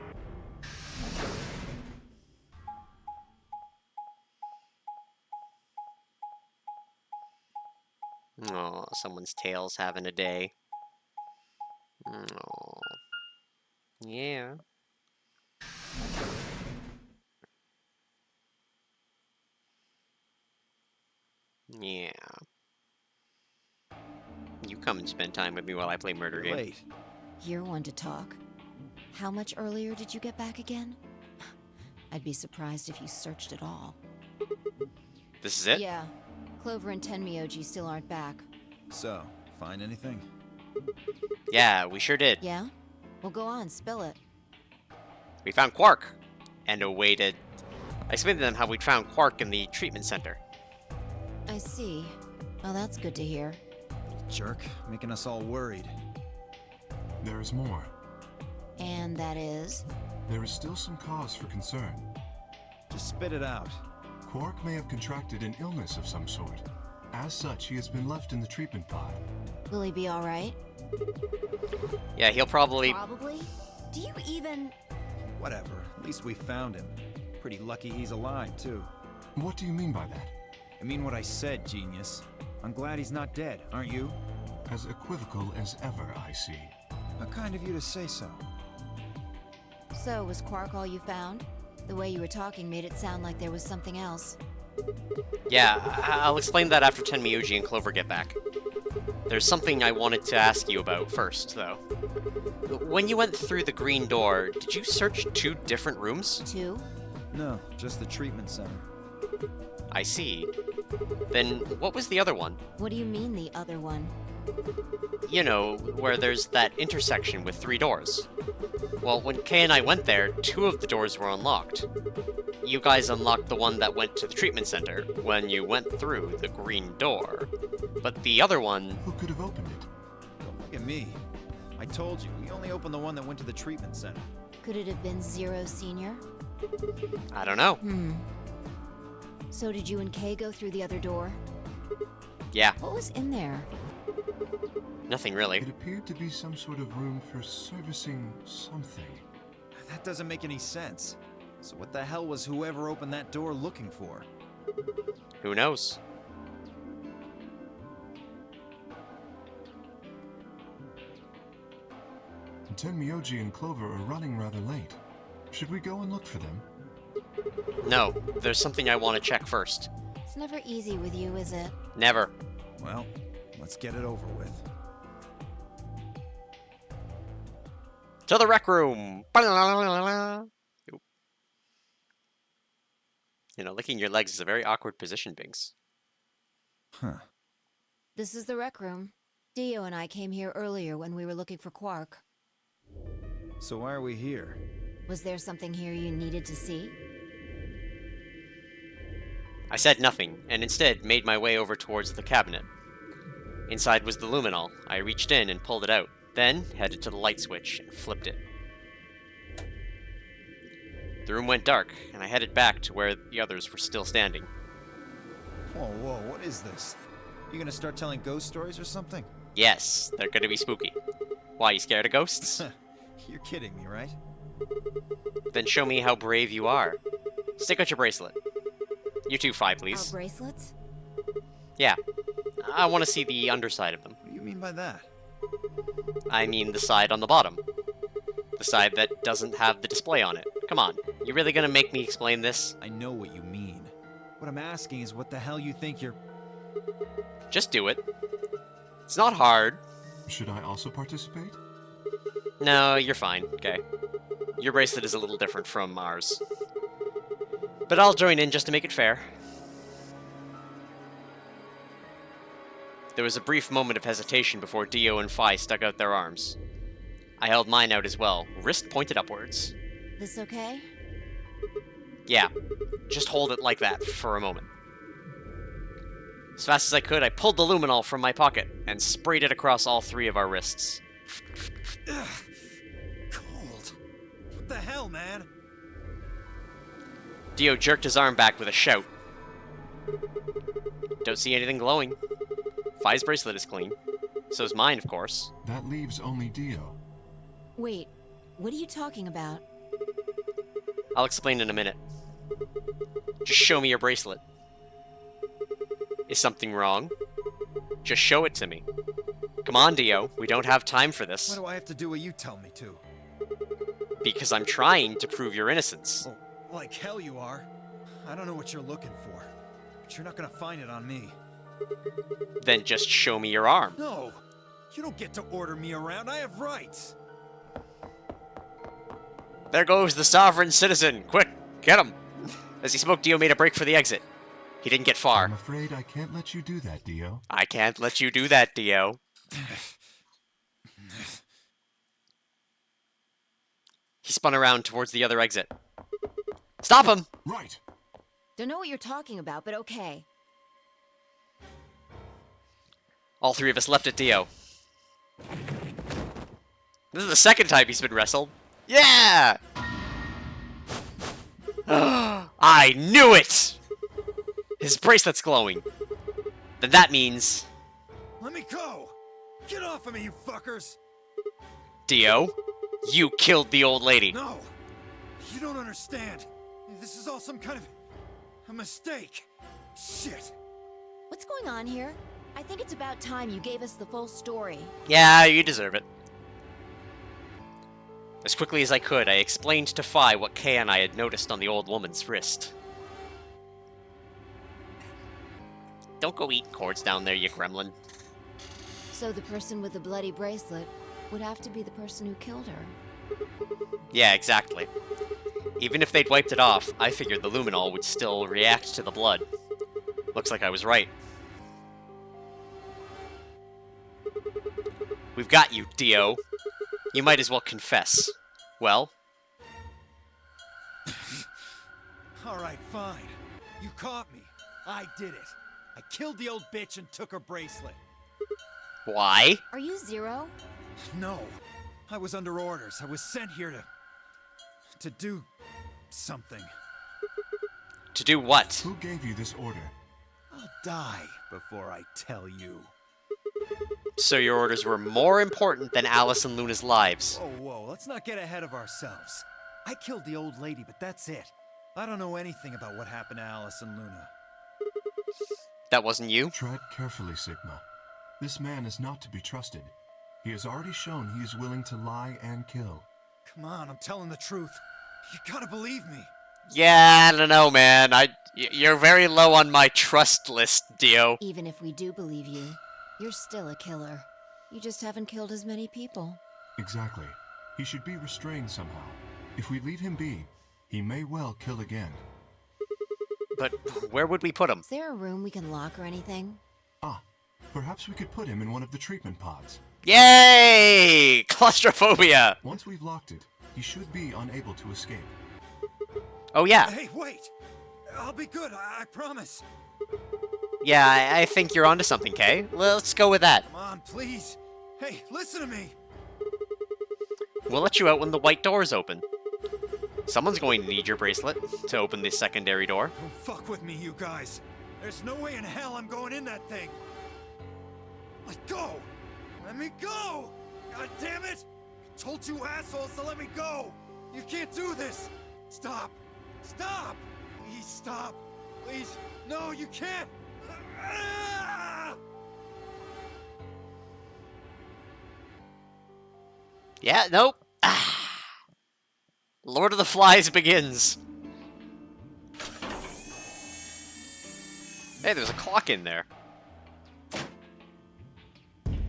Oh, someone's tail's having a day. Oh. Yeah. Yeah. You come and spend time with me while I play murder game. Wait. You're one to talk. How much earlier did you get back again? I'd be surprised if you searched at all. This is it? Yeah. Clover and Tenmyoji still aren't back. So, find anything? Yeah, we sure did. Yeah? Well, go on, spill it. We found Quark. And a way to... I explained to them how we'd found Quark in the treatment center. I see. Well, that's good to hear. Jerk, making us all worried. There is more. And that is? There is still some cause for concern. Just spit it out. Quark may have contracted an illness of some sort. As such, he has been left in the treatment pod. Will he be alright? Yeah, he'll probably... Probably? Do you even... Whatever, at least we found him. Pretty lucky he's alive, too. What do you mean by that? I mean what I said, genius. I'm glad he's not dead, aren't you? As equivocal as ever, I see. How kind of you to say so. So, was Quark all you found? The way you were talking made it sound like there was something else. Yeah, I'll explain that after Tenmyoji and Clover get back. There's something I wanted to ask you about first, though. When you went through the green door, did you search 2 different rooms? 2? No, just the treatment center. I see. Then what was the other one? What do you mean, the other one? You know, where there's that intersection with 3 doors. Well, when Kay and I went there, 2 of the doors were unlocked. You guys unlocked the one that went to the treatment center when you went through the green door. But the other one... Who could have opened it? Don't look at me. I told you, we only opened the one that went to the treatment center. Could it have been Zero Senior? I don't know. So did you and Kay go through the other door? Yeah, What was in there? nothing really. It appeared to be some sort of room for servicing something. That doesn't make any sense. So what the hell was whoever opened that door looking for? Who knows? Tenmyoji and Clover are running rather late. Should we go and look for them? No, there's something I want to check first. It's never easy with you, is it? Never. Well, let's get it over with. To the rec room! Oop. You know, licking your legs is a very awkward position, Binks. Huh. This is the rec room. Dio and I came here earlier when we were looking for Quark. So why are we here? Was there something here you needed to see? I said nothing, and instead made my way over towards the cabinet. Inside was the luminol. I reached in and pulled it out, then headed to the light switch and flipped it. The room went dark, and I headed back to where the others were still standing. Whoa, whoa, what is this? You gonna start telling ghost stories or something? Yes, they're gonna be spooky. Why, you scared of ghosts? You're kidding me, right? Then show me how brave you are. Stick out your bracelet. You too, Fi, please. Our bracelets? Yeah. I want to see the underside of them. What do you mean by that? I mean the side on the bottom. The side that doesn't have the display on it. Come on, you really gonna make me explain this? I know what you mean. What I'm asking is what the hell you think you're... Just do it. It's not hard. Should I also participate? No, you're fine, okay. Your bracelet is a little different from ours. But I'll join in just to make it fair. There was a brief moment of hesitation before Dio and Fi stuck out their arms. I held mine out as well, wrist pointed upwards. This okay? Yeah, just hold it like that for a moment. As fast as I could, I pulled the luminol from my pocket and sprayed it across all 3 of our wrists. Ugh. Cold. What the hell, man? Dio jerked his arm back with a shout. Don't see anything glowing. Fi's bracelet is clean. So's mine, of course. That leaves only Dio. Wait, what are you talking about? I'll explain in a minute. Just show me your bracelet. Is something wrong? Just show it to me. Come on, Dio. We don't have time for Why this. do I have to do what you tell me to? Because I'm trying to prove your innocence. Oh, like hell you are. I don't know what you're looking for, but you're not gonna find it on me. Then just show me your arm. No! You don't get to order me around. I have rights. There goes the sovereign citizen. Quick, get him. As he spoke, Dio made a break for the exit. He didn't get far. I'm afraid I can't let you do that, Dio. I can't let you do that, Dio. He spun around towards the other exit. Stop him! Right. Don't know what you're talking about, but okay. All three of us leapt at Dio. This is the second time he's been wrestled. Yeah! I knew it! His bracelet's glowing. Then that means... Let me go! Get off of me, you fuckers! Dio, you killed the old lady. No! You don't understand. This is all some kind of... a mistake. Shit. What's going on here? I think it's about time you gave us the full story. Yeah, you deserve it. As quickly as I could, I explained to Fi what Kay and I had noticed on the old woman's wrist. Don't go eating cords down there, you gremlin. So the person with the bloody bracelet would have to be the person who killed her. Yeah, exactly. Even if they'd wiped it off, I figured the luminol would still react to the blood. Looks like I was right. We've got you, Dio. You might as well confess. Well? Alright, fine. You caught me. I did it. I killed the old bitch and took her bracelet. Why? Are you Zero? No. I was under orders. I was sent here to do something. To do what? Who gave you this order? I'll die before I tell you. So your orders were more important than Alice and Luna's lives. Oh, whoa, let's not get ahead of ourselves. I killed the old lady, but that's it. I don't know anything about what happened to Alice and Luna. That wasn't you? Tread carefully, Sigma. This man is not to be trusted. He has already shown he is willing to lie and kill. Come on, I'm telling the truth. You gotta believe me. Yeah, I don't know, man. You're very low on my trust list, Dio. Even if we do believe you, you're still a killer. You just haven't killed as many people. Exactly. He should be restrained somehow. If we leave him be, he may well kill again. But where would we put him? Is there a room we can lock or anything? Ah, perhaps we could put him in one of the treatment pods. Yay! Claustrophobia! Once we've locked it, he should be unable to escape. Oh, yeah. Hey, wait! I'll be good, I promise. Yeah, I think you're onto something, Kay. Let's go with that. Come on, please. Hey, listen to me. We'll let you out when the white doors open. Someone's going to need your bracelet to open this secondary door. Don't fuck with me, you guys. There's no way in hell I'm going in that thing. Let go! Let me go! God damn it! I told you assholes to let me go! You can't do this! Stop! Stop! Please stop! Please! No, you can't! Ah! Yeah, nope. Lord of the Flies begins. Hey, there's a clock in there.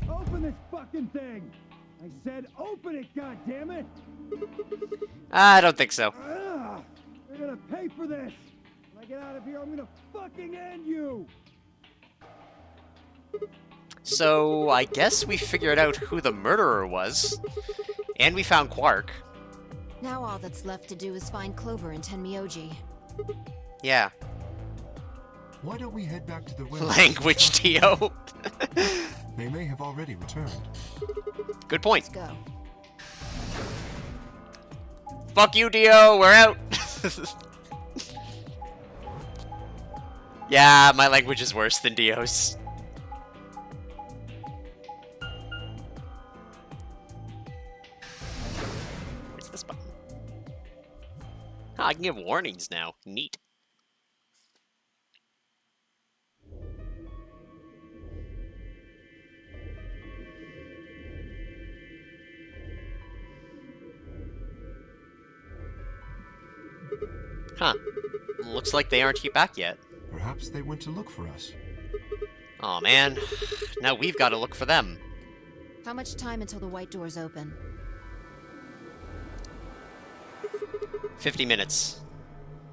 Open this fucking thing! I said open it, goddammit! I don't think so. You're gonna pay for this! When I get out of here, I'm gonna fucking end you! So, I guess we figured out who the murderer was. And we found Quark. Now all that's left to do is find Clover and Tenmyoji. Yeah. Why don't we head back to the well? Language, Dio. They may have already returned. Good point. Let's go. Fuck you, Dio. We're out. Yeah, my language is worse than Dio's. Where's this button? Ah, I can give warnings now. Neat. Huh. Looks like they aren't back yet. Perhaps they went to look for us. Aw, man. Now we've got to look for them. How much time until the white doors open? 50 minutes.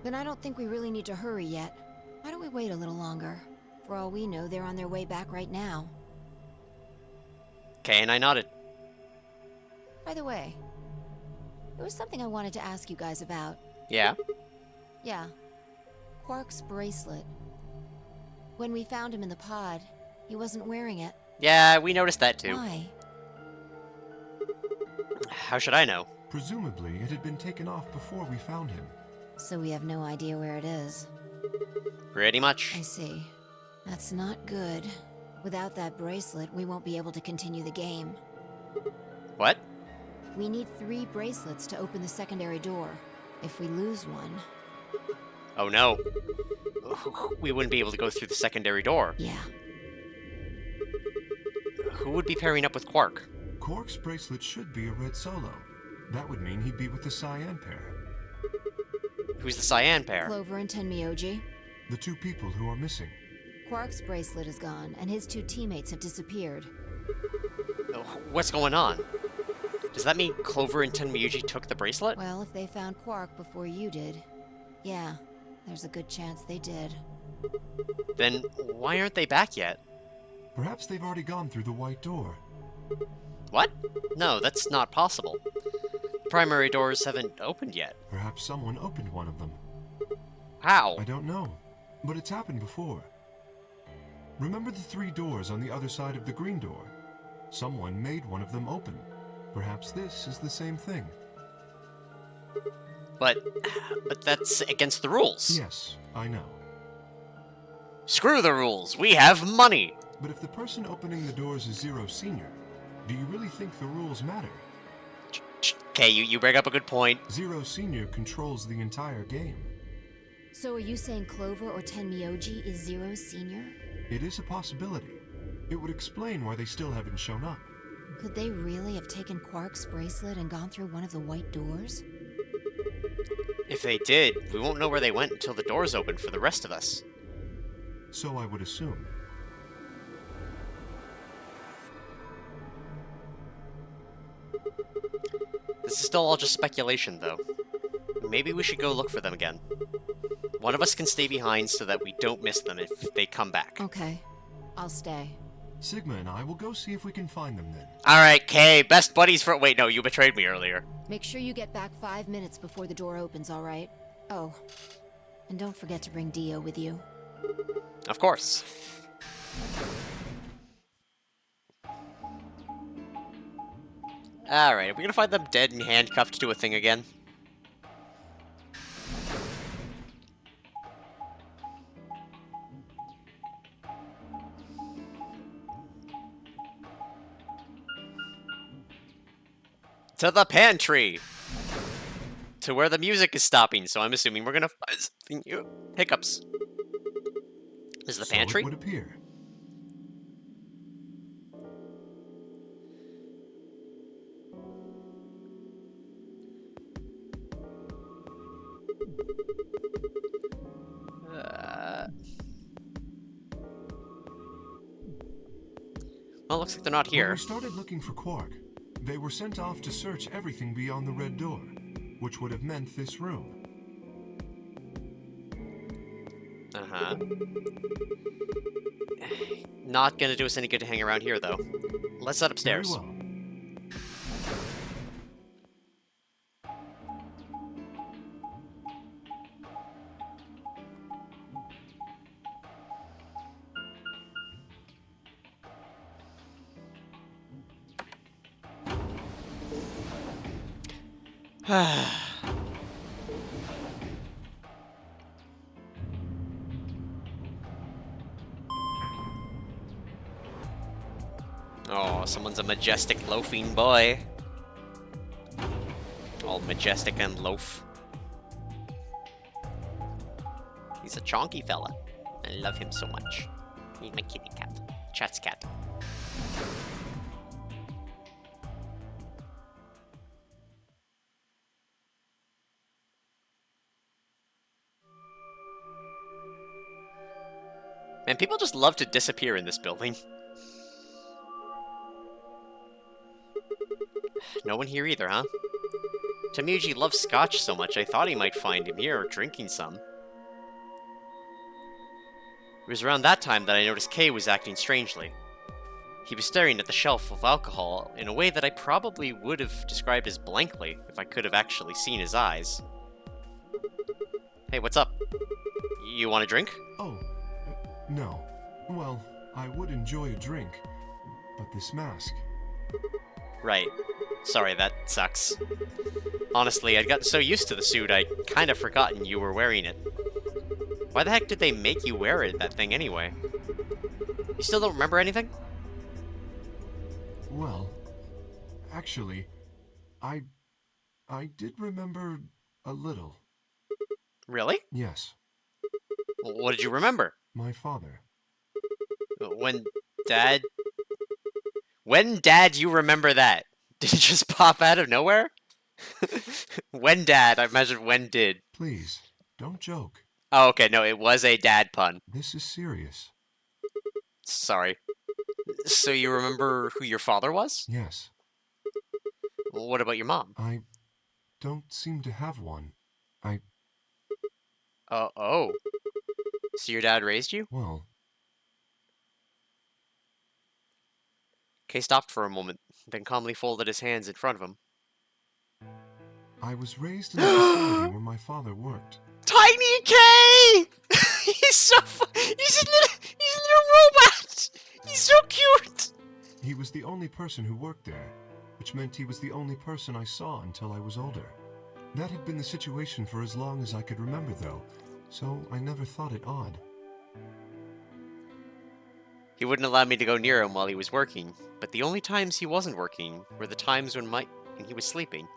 Then I don't think we really need to hurry yet. Why don't we wait a little longer? For all we know, they're on their way back right now. Okay, and I nodded. By the way, there was something I wanted to ask you guys about. Yeah? Yeah. Quark's bracelet. When we found him in the pod, he wasn't wearing it. Yeah, we noticed that too. Why? How should I know? Presumably, it had been taken off before we found him. So we have no idea where it is. Pretty much. I see. That's not good. Without that bracelet, we won't be able to continue the game. What? We need 3 bracelets to open the secondary door. If we lose one... Oh no. We wouldn't be able to go through the secondary door. Yeah. Who would be pairing up with Quark? Quark's bracelet should be a red solo. That would mean he'd be with the Cyan pair. Who's the Cyan pair? Clover and Tenmyoji. The 2 people who are missing. Quark's bracelet is gone, and his 2 teammates have disappeared. What's going on? Does that mean Clover and Tenmyoji took the bracelet? Well, if they found Quark before you did, yeah, there's a good chance they did. Then why aren't they back yet? Perhaps they've already gone through the white door. What? No, that's not possible. The primary doors haven't opened yet. Perhaps someone opened one of them. How? I don't know, but it's happened before. Remember the 3 doors on the other side of the green door? Someone made one of them open. Perhaps this is the same thing. But that's against the rules. Yes, I know. Screw the rules. We have money. But if the person opening the doors is Zero Senior, do you really think the rules matter? Okay, you bring up a good point. Zero Senior controls the entire game. So are you saying Clover or Tenmyoji is Zero Senior? It is a possibility. It would explain why they still haven't shown up. Could they really have taken Quark's bracelet and gone through one of the white doors? If they did, we won't know where they went until the doors open for the rest of us. So I would assume. This is still all just speculation, though. Maybe we should go look for them again. One of us can stay behind so that we don't miss them if they come back. Okay, I'll stay. Sigma and I will go see if we can find them then. Alright, Kay, best buddies for— Wait, no, you betrayed me earlier. Make sure you get back 5 minutes before the door opens, alright? Oh, and don't forget to bring Dio with you. Of course. Alright, are we gonna find them dead and handcuffed to a thing again? To the pantry! To where the music is stopping, so I'm assuming we're gonna find something new. Hiccups. Is the pantry? So it would appear. Well, looks like they're not here. When we started looking for Quark, they were sent off to search everything beyond the red door, which would have meant this room. Uh-huh. Not gonna do us any good to hang around here, though. Let's head upstairs. Very well. Someone's a majestic loafing boy. All majestic and loaf. He's a chonky fella. I love him so much. He's my kitty cat. Chat's cat. Man, people just love to disappear in this building. No one here either, huh? Tamuji loves scotch so much I thought he might find him here drinking some. It was around that time that I noticed Kay was acting strangely. He was staring at the shelf of alcohol in a way that I probably would have described as blankly if I could have actually seen his eyes. Hey, what's up? You want a drink? Oh, no. Well, I would enjoy a drink, but this mask... Right. Sorry, that sucks. Honestly, I'd gotten so used to the suit, I'd kind of forgotten you were wearing it. Why the heck did they make you wear that thing anyway? You still don't remember anything? Well, actually, I did remember a little. Really? Yes, What did you remember? my father. When Dad, you remember that? Did it just pop out of nowhere? When Dad, I imagine when did. Please, don't joke. Oh, okay, no, it was a dad pun. This is serious. Sorry. So you remember who your father was? Yes, What about your mom? I don't seem to have one. Oh. So your dad raised you? Well, Kay stopped for a moment, then calmly folded his hands in front of him. I was raised in the facility where my father worked. Tiny Kay! He's a little robot! He's so cute! He was the only person who worked there, which meant he was the only person I saw until I was older. That had been the situation for as long as I could remember, though, so I never thought it odd. He wouldn't allow me to go near him while he was working, but the only times he wasn't working were the times when he was sleeping.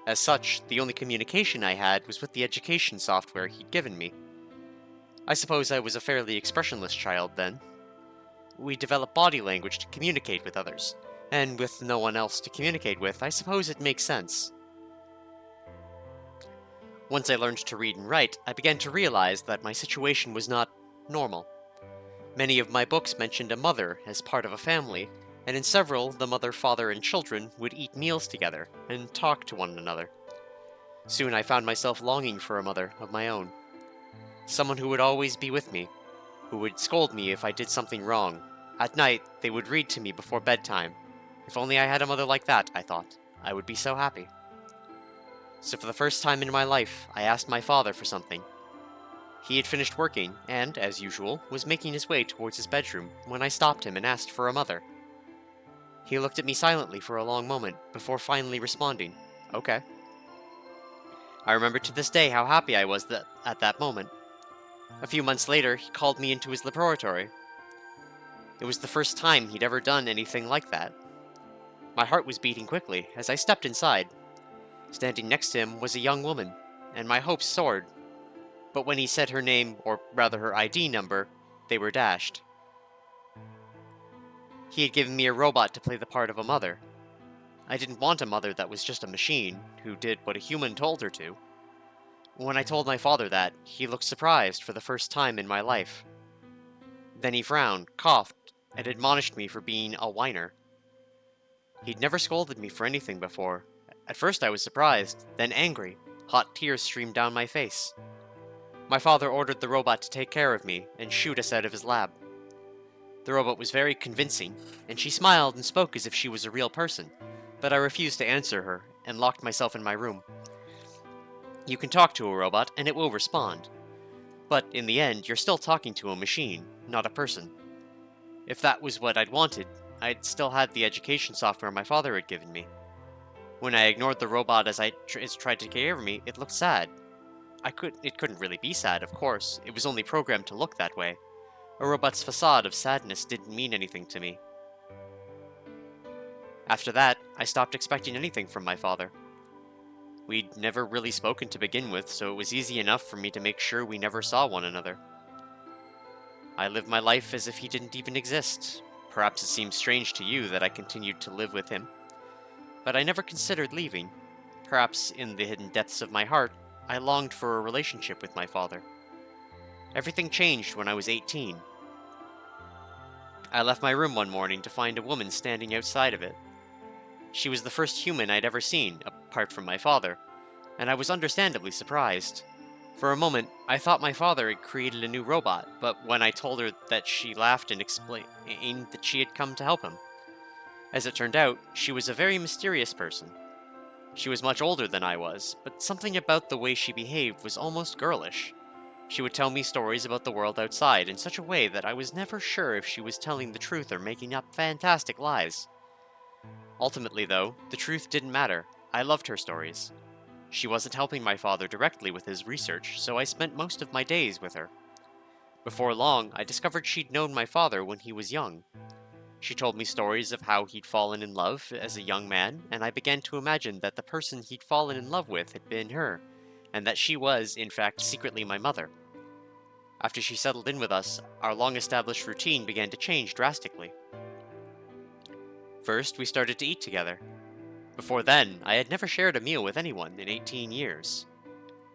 As such, the only communication I had was with the education software he'd given me. I suppose I was a fairly expressionless child then. We developed body language to communicate with others, and with no one else to communicate with, I suppose it makes sense. Once I learned to read and write, I began to realize that my situation was not normal. Many of my books mentioned a mother as part of a family, and in several, the mother, father, and children would eat meals together and talk to one another. Soon I found myself longing for a mother of my own. Someone who would always be with me, who would scold me if I did something wrong. At night, they would read to me before bedtime. If only I had a mother like that, I thought, I would be so happy. So for the first time in my life, I asked my father for something. He had finished working, and, as usual, was making his way towards his bedroom when I stopped him and asked for a mother. He looked at me silently for a long moment, before finally responding, "Okay." I remember to this day how happy I was at that moment. A few months later, he called me into his laboratory. It was the first time he'd ever done anything like that. My heart was beating quickly as I stepped inside. Standing next to him was a young woman, and my hopes soared. But when he said her name, or rather her ID number, they were dashed. He had given me a robot to play the part of a mother. I didn't want a mother that was just a machine, who did what a human told her to. When I told my father that, he looked surprised for the first time in my life. Then he frowned, coughed, and admonished me for being a whiner. He'd never scolded me for anything before. At first I was surprised, then angry. Hot tears streamed down my face. My father ordered the robot to take care of me and shoot us out of his lab. The robot was very convincing, and she smiled and spoke as if she was a real person, but I refused to answer her and locked myself in my room. You can talk to a robot and it will respond, but in the end you're still talking to a machine, not a person. If that was what I'd wanted, I'd still had the education software my father had given me. When I ignored the robot as it tried to take care of me, it looked sad. It couldn't really be sad, of course. It was only programmed to look that way. A robot's facade of sadness didn't mean anything to me. After that, I stopped expecting anything from my father. We'd never really spoken to begin with, so it was easy enough for me to make sure we never saw one another. I lived my life as if he didn't even exist. Perhaps it seems strange to you that I continued to live with him, but I never considered leaving. Perhaps in the hidden depths of my heart, I longed for a relationship with my father. Everything changed when I was 18. I left my room one morning to find a woman standing outside of it. She was the first human I'd ever seen, apart from my father, and I was understandably surprised. For a moment, I thought my father had created a new robot, but when I told her that, she laughed and explained that she had come to help him. As it turned out, she was a very mysterious person. She was much older than I was, but something about the way she behaved was almost girlish. She would tell me stories about the world outside in such a way that I was never sure if she was telling the truth or making up fantastic lies. Ultimately, though, the truth didn't matter. I loved her stories. She wasn't helping my father directly with his research, so I spent most of my days with her. Before long, I discovered she'd known my father when he was young. She told me stories of how he'd fallen in love as a young man, and I began to imagine that the person he'd fallen in love with had been her, and that she was, in fact, secretly my mother. After she settled in with us, our long-established routine began to change drastically. First, we started to eat together. Before then, I had never shared a meal with anyone in 18 years.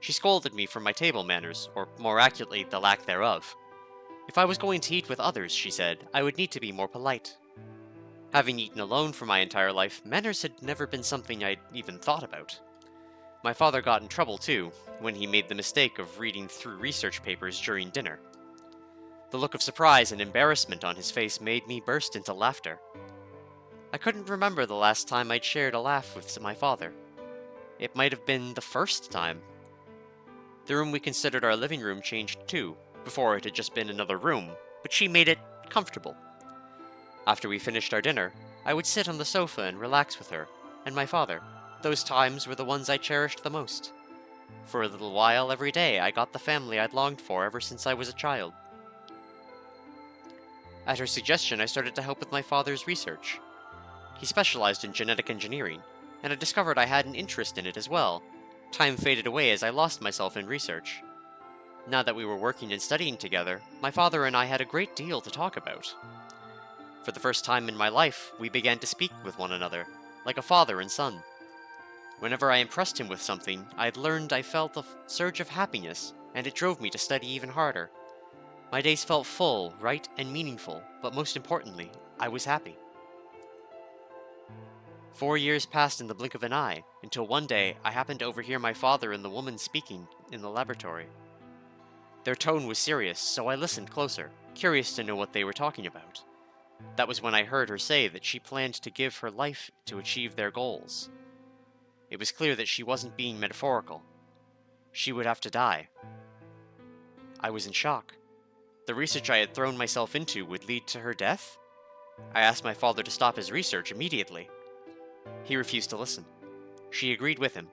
She scolded me for my table manners, or more accurately, the lack thereof. If I was going to eat with others, she said, I would need to be more polite. Having eaten alone for my entire life, manners had never been something I'd even thought about. My father got in trouble too, when he made the mistake of reading through research papers during dinner. The look of surprise and embarrassment on his face made me burst into laughter. I couldn't remember the last time I'd shared a laugh with my father. It might have been the first time. The room we considered our living room changed too. Before it had just been another room, but she made it comfortable. After we finished our dinner, I would sit on the sofa and relax with her, and my father. Those times were the ones I cherished the most. For a little while every day, I got the family I'd longed for ever since I was a child. At her suggestion, I started to help with my father's research. He specialized in genetic engineering, and I discovered I had an interest in it as well. Time faded away as I lost myself in research. Now that we were working and studying together, my father and I had a great deal to talk about. For the first time in my life, we began to speak with one another, like a father and son. Whenever I impressed him with something, I'd learned I felt a surge of happiness, and it drove me to study even harder. My days felt full, right, and meaningful, but most importantly, I was happy. 4 years passed in the blink of an eye, until one day I happened to overhear my father and the woman speaking in the laboratory. Their tone was serious, so I listened closer, curious to know what they were talking about. That was when I heard her say that she planned to give her life to achieve their goals. It was clear that she wasn't being metaphorical. She would have to die. I was in shock. The research I had thrown myself into would lead to her death? I asked my father to stop his research immediately. He refused to listen. She agreed with him.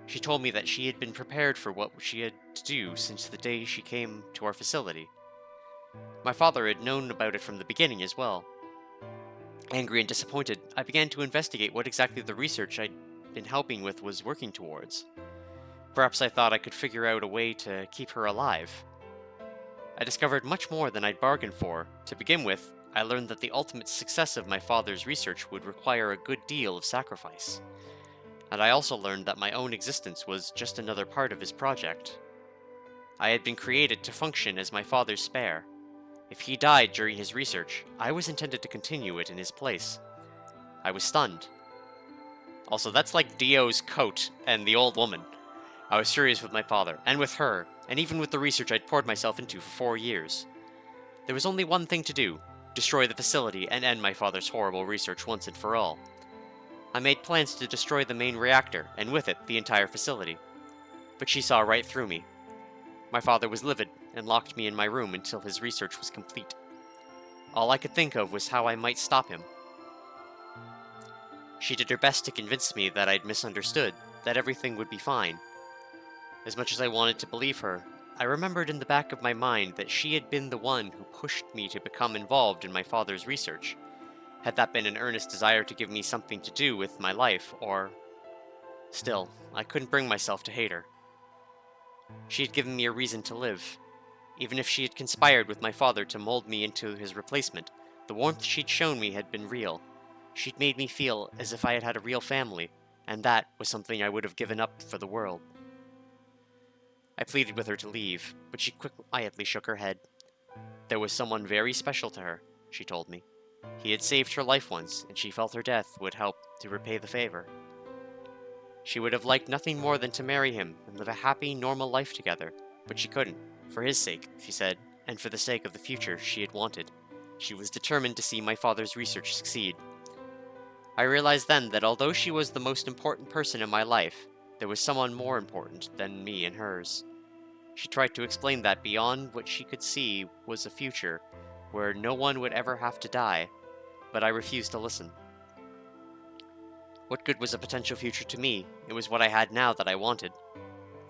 She told me that she had been prepared for what she had to do since the day she came to our facility. My father had known about it from the beginning as well. Angry and disappointed, I began to investigate what exactly the research I'd been helping with was working towards. Perhaps I thought I could figure out a way to keep her alive. I discovered much more than I'd bargained for. To begin with, I learned that the ultimate success of my father's research would require a good deal of sacrifice. And I also learned that my own existence was just another part of his project. I had been created to function as my father's spare. If he died during his research, I was intended to continue it in his place. I was stunned. Also, that's like Dio's coat and the old woman. I was furious with my father, and with her, and even with the research I'd poured myself into for 4 years. There was only one thing to do: destroy the facility and end my father's horrible research once and for all. I made plans to destroy the main reactor, and with it, the entire facility. But she saw right through me. My father was livid, and locked me in my room until his research was complete. All I could think of was how I might stop him. She did her best to convince me that I'd misunderstood, that everything would be fine. As much as I wanted to believe her, I remembered in the back of my mind that she had been the one who pushed me to become involved in my father's research, had that been an earnest desire to give me something to do with my life, or... Still, I couldn't bring myself to hate her. She had given me a reason to live. Even if she had conspired with my father to mold me into his replacement, the warmth she'd shown me had been real. She'd made me feel as if I had had a real family, and that was something I would have given up for the world. I pleaded with her to leave, but she quietly shook her head. There was someone very special to her, she told me. He had saved her life once, and she felt her death would help to repay the favor. She would have liked nothing more than to marry him and live a happy, normal life together, but she couldn't. For his sake, she said, and for the sake of the future she had wanted. She was determined to see my father's research succeed. I realized then that although she was the most important person in my life, there was someone more important than me and hers. She tried to explain that beyond what she could see was a future where no one would ever have to die, but I refused to listen. What good was a potential future to me? It was what I had now that I wanted.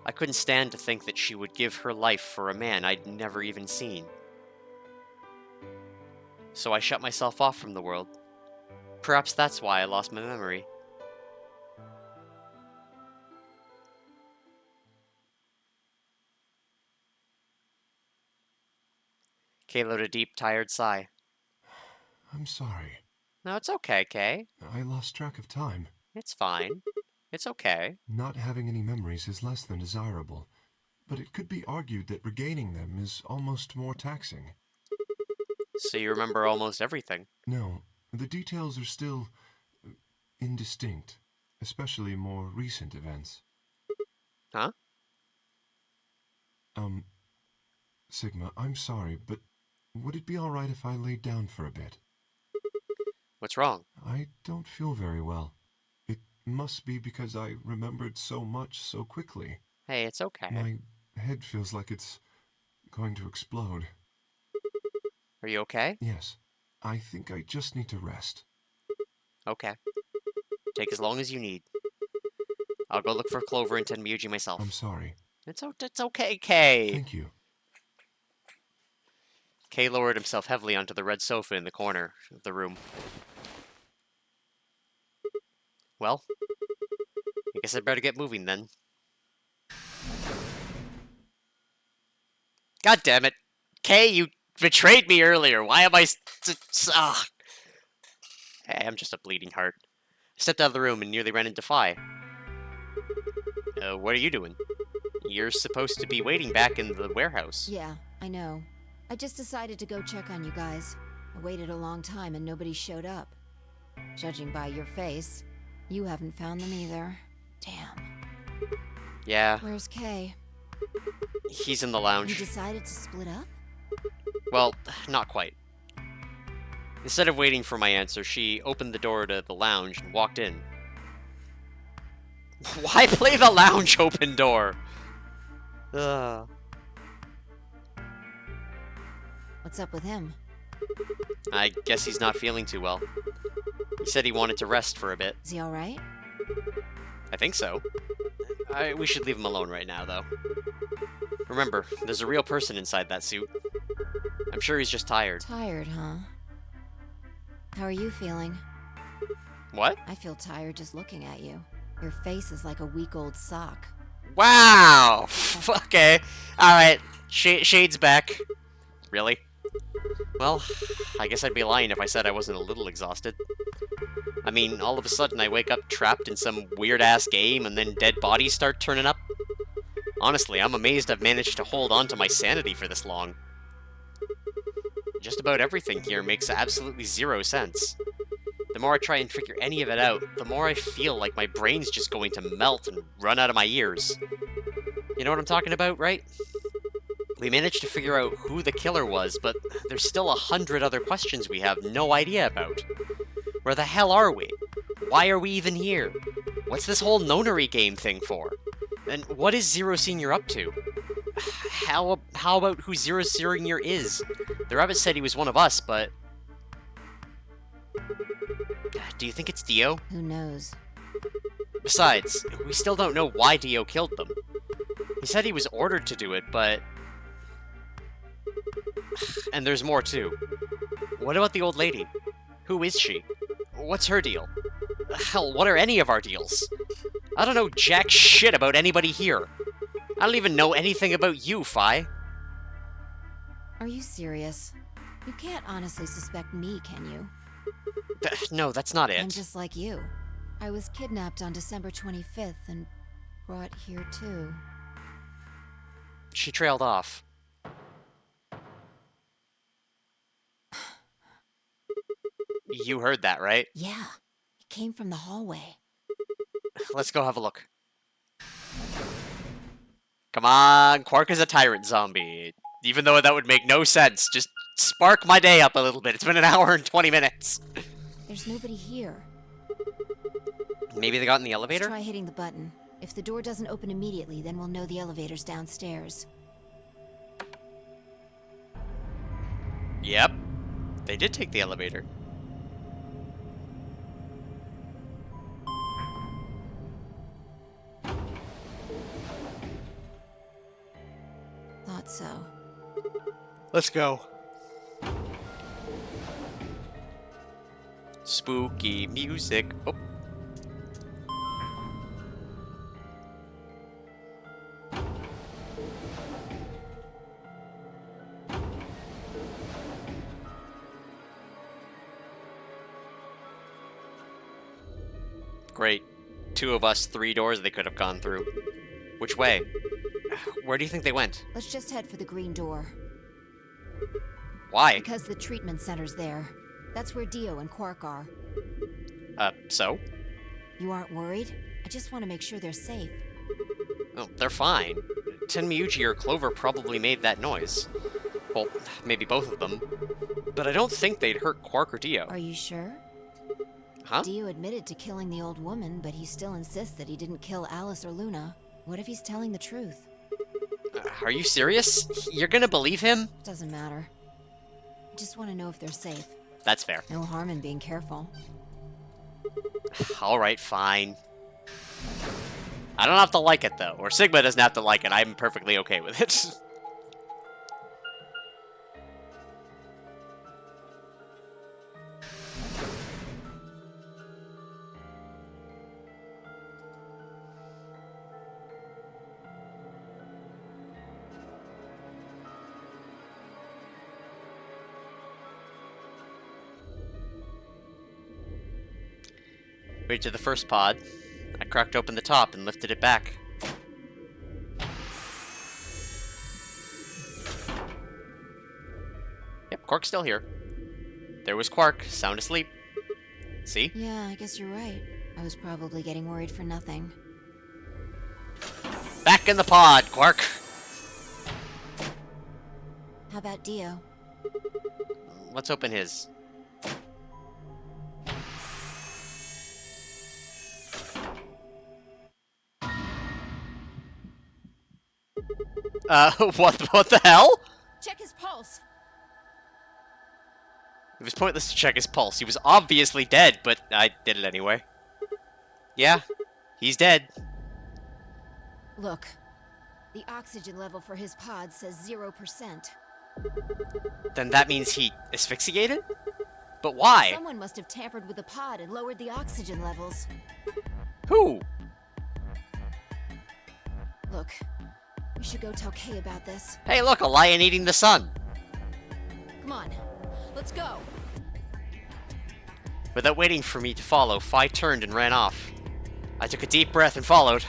I couldn't stand to think that she would give her life for a man I'd never even seen. So I shut myself off from the world. Perhaps that's why I lost my memory. Kay let a deep, tired sigh. I'm sorry. No, it's okay, Kay. I lost track of time. It's fine. It's okay. Not having any memories is less than desirable, but it could be argued that regaining them is almost more taxing. So you remember almost everything? No, the details are still indistinct, especially more recent events. Huh? Sigma, I'm sorry, but would it be all right if I laid down for a bit? What's wrong? I don't feel very well. It must be because I remembered so much so quickly. Hey, it's okay. My head feels like it's going to explode. Are you okay? Yes. I think I just need to rest. Okay. Take as long as you need. I'll go look for Clover and Tenmyuji myself. I'm sorry. It's okay, Kay. Thank you. Kay lowered himself heavily onto the red sofa in the corner of the room. Well, I guess I'd better get moving then. God damn it. Kay, you betrayed me earlier. Why am I... Hey, I'm just a bleeding heart. I stepped out of the room and nearly ran into Phi. What are you doing? You're supposed to be waiting back in the warehouse. Yeah, I know. I just decided to go check on you guys. I waited a long time and nobody showed up. Judging by your face, you haven't found them either. Damn. Yeah. Where's Kay? He's in the You lounge. decided to split up? Well, not quite. Instead of waiting for my answer, she opened the door to the lounge and walked in. Why play the lounge open door? Ugh. What's up with him? I guess he's not feeling too well. He said he wanted to rest for a bit. Is he alright? I think so. We should leave him alone right now, though. Remember, there's a real person inside that suit. I'm sure he's just tired. Tired, huh? How are you feeling? What? I feel tired just looking at you. Your face is like a week-old sock. Wow! Okay. Alright. Shade's back. Really? Well, I guess I'd be lying if I said I wasn't a little exhausted. I mean, all of a sudden I wake up trapped in some weird-ass game and then dead bodies start turning up. Honestly, I'm amazed I've managed to hold on to my sanity for this long. Just about everything here makes absolutely zero sense. The more I try and figure any of it out, the more I feel like my brain's just going to melt and run out of my ears. You know what I'm talking about, right? We managed to figure out who the killer was, but there's still 100 other questions we have no idea about. Where the hell are we? Why are we even here? What's this whole Nonary game thing for? And what is Zero Senior up to? How about who Zero Senior is? The rabbit said he was one of us, but... Do you think it's Dio? Who knows? Besides, we still don't know why Dio killed them. He said he was ordered to do it, but... And there's more, too. What about the old lady? Who is she? What's her deal? Hell, what are any of our deals? I don't know jack shit about anybody here. I don't even know anything about you, Fi. Are you serious? You can't honestly suspect me, can you? No, that's not it. I'm just like you. I was kidnapped on December 25th and brought here too. She trailed off. You heard that, right? Yeah, it came from the hallway. Let's go have a look. Come on, Quark is a tyrant zombie. Even though that would make no sense, just spark my day up a little bit. It's been an hour and 20 minutes. There's nobody here. Maybe they got in the elevator? Let's try hitting the button. If the door doesn't open immediately, then we'll know the elevator's downstairs. Yep. They did take the elevator. Thought so. Let's go. Spooky music. Oh. Great. 2 of us, 3 doors they could have gone through. Which way? Where do you think they went? Let's just head for the green door. Why? Because the treatment center's there. That's where Dio and Quark are. So? You aren't worried? I just want to make sure they're safe. Oh, they're fine. Tenmyuji or Clover probably made that noise. Well, maybe both of them. But I don't think they'd hurt Quark or Dio. Are you sure? Huh? Dio admitted to killing the old woman, but he still insists that he didn't kill Alice or Luna. What if he's telling the truth? Are you serious? You're gonna believe him? Doesn't matter. I just want to know if they're safe. That's fair. No harm in being careful. Alright, fine. I don't have to like it, though. Or Sigma doesn't have to like it. I'm perfectly okay with it. Wait to the first pod. I cracked open the top and lifted it back. Yep, Quark's still here. There was Quark, sound asleep. See? Yeah, I guess you're right. I was probably getting worried for nothing. Back in the pod, Quark! How about Dio? Let's open his. What the hell? Check his pulse! It was pointless to check his pulse. He was obviously dead, but I did it anyway. Yeah, he's dead. Look, the oxygen level for his pod says 0%. Then that means he asphyxiated? But why? Someone must have tampered with the pod and lowered the oxygen levels. Who? Look, we should go tell Kay about this. Hey, look, a lion eating the sun. Come on, let's go. Without waiting for me to follow, Fi turned and ran off. I took a deep breath and followed.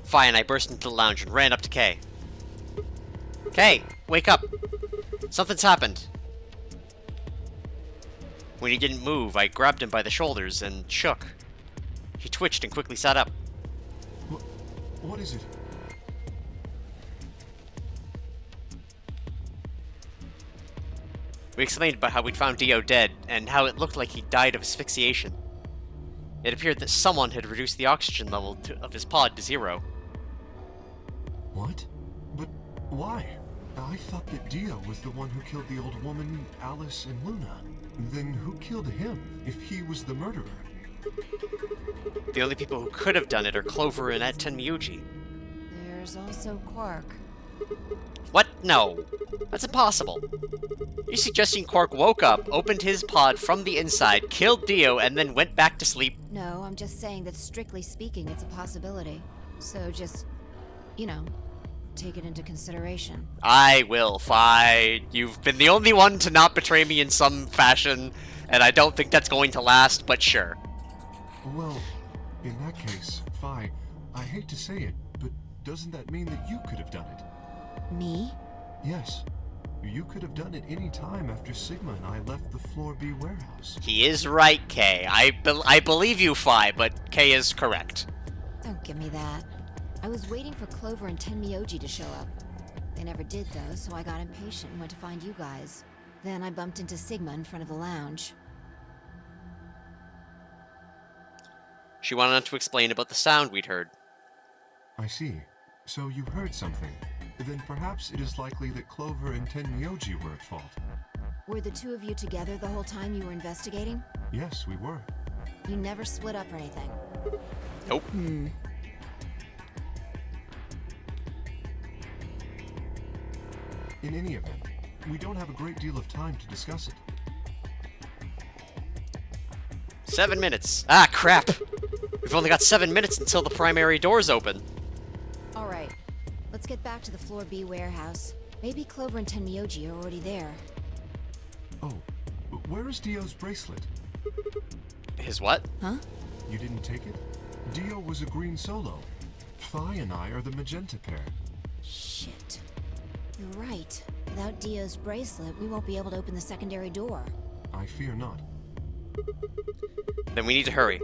Fi and I burst into the lounge and ran up to Kay. Kay, wake up. Something's happened. When he didn't move, I grabbed him by the shoulders and shook. He twitched and quickly sat up. What is it? We explained about how we'd found Dio dead, and how it looked like he died of asphyxiation. It appeared that someone had reduced the oxygen level of his pod to 0. What? But why? I thought that Dio was the one who killed the old woman, Alice, and Luna. Then who killed him, if he was the murderer? The only people who could have done it are Clover and Tenmyuji. There's also Quark. What? No. That's impossible. You're suggesting Quark woke up, opened his pod from the inside, killed Dio, and then went back to sleep? No, I'm just saying that strictly speaking, it's a possibility. So just, you know, take it into consideration. I will, fine. You've been the only one to not betray me in some fashion, and I don't think that's going to last, but sure. Well, in that case, Phi, I hate to say it, but doesn't that mean that you could have done it? Me? Yes. You could have done it any time after Sigma and I left the Floor B warehouse. He is right, Kay. I believe you, Phi, but Kay is correct. Don't give me that. I was waiting for Clover and Tenmyoji to show up. They never did, though, so I got impatient and went to find you guys. Then I bumped into Sigma in front of the lounge. She wanted to explain about the sound we'd heard. I see. So you heard something. Then perhaps it is likely that Clover and Tenmyoji were at fault. Were the two of you together the whole time you were investigating? Yes, we were. You never split up or anything? Nope. In any event, we don't have a great deal of time to discuss it. 7 minutes. Ah, crap. We've only got 7 minutes until the primary doors open. All right. Let's get back to the Floor B warehouse. Maybe Clover and Tenmyoji are already there. Oh, where is Dio's bracelet? His what? Huh? You didn't take it? Dio was a green solo. Phi and I are the magenta pair. Shit. You're right. Without Dio's bracelet, we won't be able to open the secondary door. I fear not. Then we need to hurry.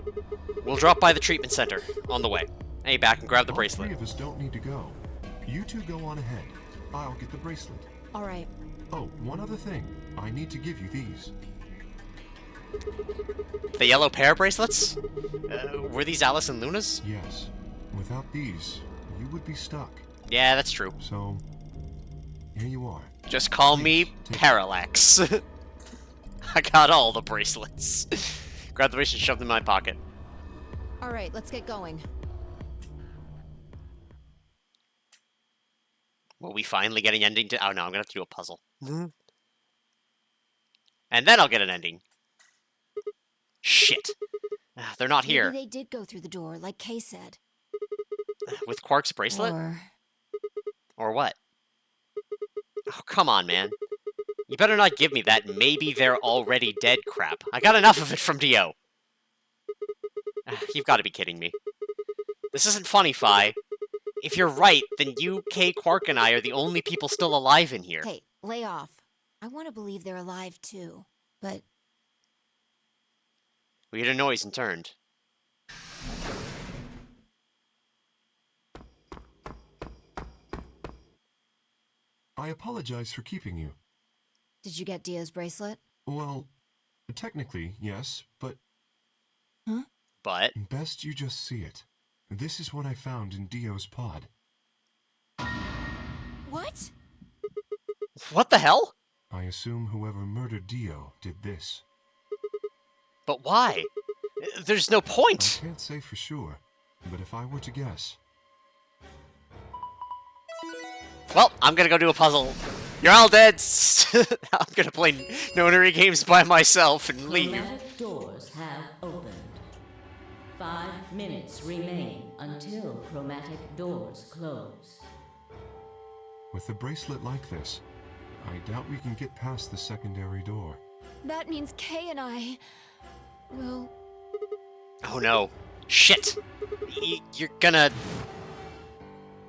We'll drop by the treatment center on the way. Hey, back and grab the All bracelet. three of us don't need to go. You two go on ahead. I'll get the bracelet. All right. Oh, one other thing. I need to give you these. The yellow pair bracelets? Were these Alice and Luna's? Yes. Without these, you would be stuck. Yeah, that's true. So, here you are. Just call me Parallax. I got all the bracelets. Grab the bracelet and shove them in my pocket. All right, let's get going. Will we finally get an ending to... Oh no, I'm gonna have to do a puzzle. And then I'll get an ending. Shit. They're not here. Maybe they did go through the door, like Kay said. With Quark's bracelet? Or what? Oh, come on, man. You better not give me that maybe they're already dead crap. I got enough of it from Dio. You've got to be kidding me. This isn't funny, Phi. If you're right, then you, Kay, Quark, and I are the only people still alive in here. Hey, lay off. I want to believe they're alive, too. But... We heard a noise and turned. I apologize for keeping you. Did you get Dio's bracelet? Well, technically, yes, but... Huh? But? Best you just see it. This is what I found in Dio's pod. What? What the hell? I assume whoever murdered Dio did this. But why? There's no point. I can't say for sure, but if I were to guess... Well, I'm gonna go do a puzzle. You're all dead. I'm gonna play Nonary games by myself and leave. Chromatic doors have opened. 5 minutes remain until chromatic doors close. With a bracelet like this, I doubt we can get past the secondary door. That means Kay and I... will... Oh no. Shit. You're gonna...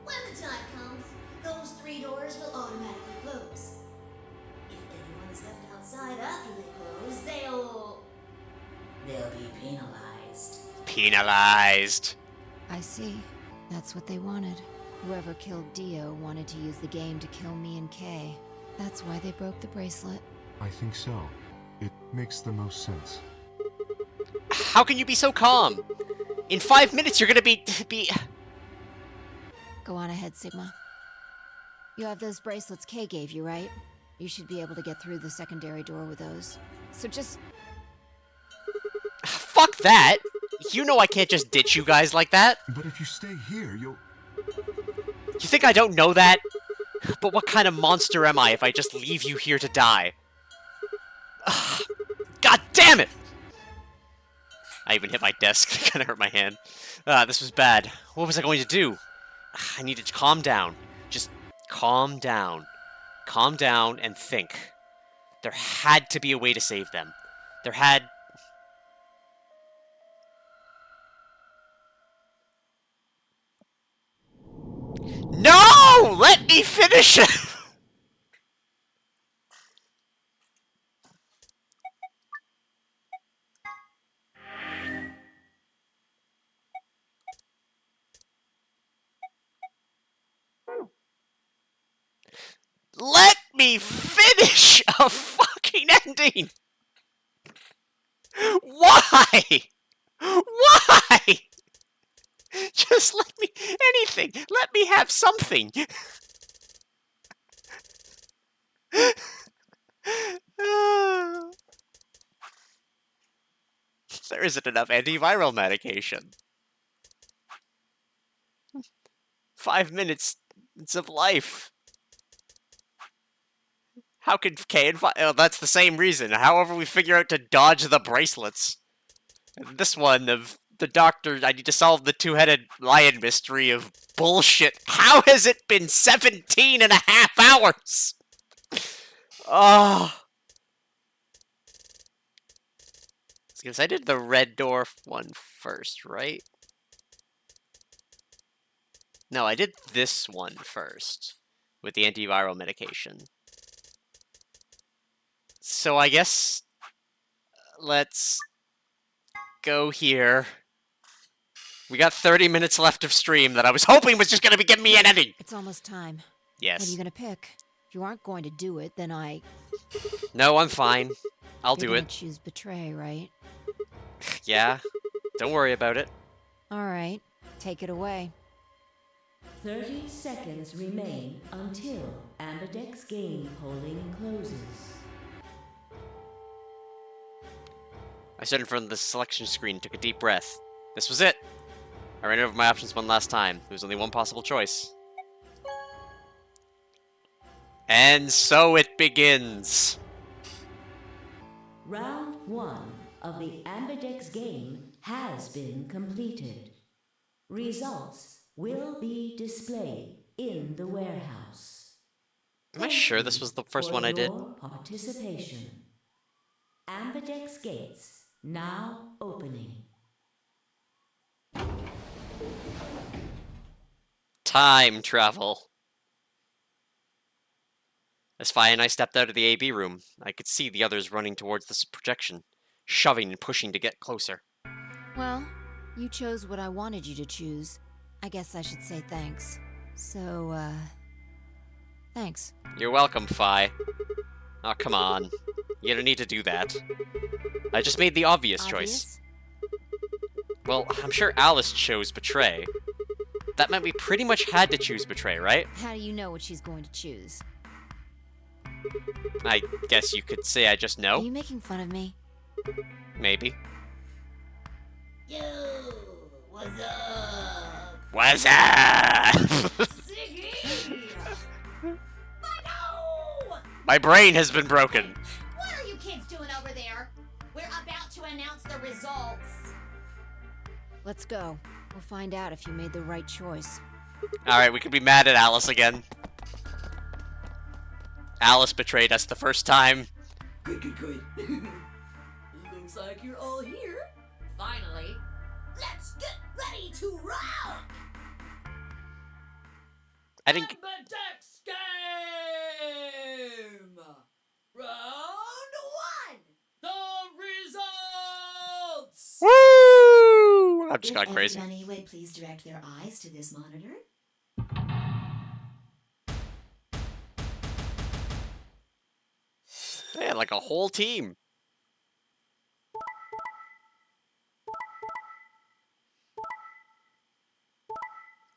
When the time comes, those 3 doors will automatically close. If anyone is left outside after they close, they'll be penalized. Penalized. I see. That's what they wanted. Whoever killed Dio wanted to use the game to kill me and Kay. That's why they broke the bracelet. I think so. It makes the most sense. How can you be so calm? In 5 minutes, you're gonna be... Go on ahead, Sigma. You have those bracelets Kay gave you, right? You should be able to get through the secondary door with those. So just... Fuck that! You know I can't just ditch you guys like that. But if you stay here, you'll... You think I don't know that? But what kind of monster am I if I just leave you here to die? Ugh. God damn it! I even hit my desk. That kind of hurt my hand. This was bad. What was I going to do? I needed to calm down. Just calm down. Calm down and think. There had to be a way to save them. There had... No! Let me finish it! Let me finish a fucking ending! Why? Why? Just let me... anything. Let me have something. There isn't enough antiviral medication. 5 minutes of life. How could K and oh, that's the same reason. However, we figure out to dodge the bracelets. And this one of the doctor, I need to solve the two-headed lion mystery of bullshit. How has it been 17 and a half hours? Oh. Because I did the red dwarf one first, right? No, I did this one first with the antiviral medication. So I guess let's go here. We got 30 minutes left of stream that I was hoping was just going to be giving me an ending. It's almost time. Yes. What are you going to pick? If you aren't going to do it, then No, I'm fine. I'll You're do gonna it. choose betray, right? Yeah. Don't worry about it. All right. Take it away. 30 seconds remain until Ambidex game polling closes. I stood in front of the selection screen, took a deep breath. This was it. I ran over my options one last time. There was only one possible choice. And so it begins. Round 1 of the Ambidex game has been completed. Results will be displayed in the warehouse. Am I sure this was the first one I did? For your participation. Ambidex gates now opening. Time travel. As Fi and I stepped out of the AB room, I could see the others running towards this projection, shoving and pushing to get closer. Well, you chose what I wanted you to choose. I guess I should say thanks. So, thanks. You're welcome, Fi. Oh, come on. You don't need to do that. I just made the obvious choice. Well, I'm sure Alice chose Betray. That meant we pretty much had to choose Betray, right? How do you know what she's going to choose? I guess you could say I just know. Are you making fun of me? Maybe. Yo, what's up? What's up? Siggy! No! My brain has been broken. What are you kids doing over there? We're about to announce the results. Let's go. We'll find out if you made the right choice. Alright, we could be mad at Alice again. Alice betrayed us the first time. Good. Looks like you're all here. Finally. Let's get ready to rock! I didn't... Ambidex game! Round 1! The results! Woo! I'm just If gone crazy. everybody would please direct their eyes to this monitor. They had like a whole team.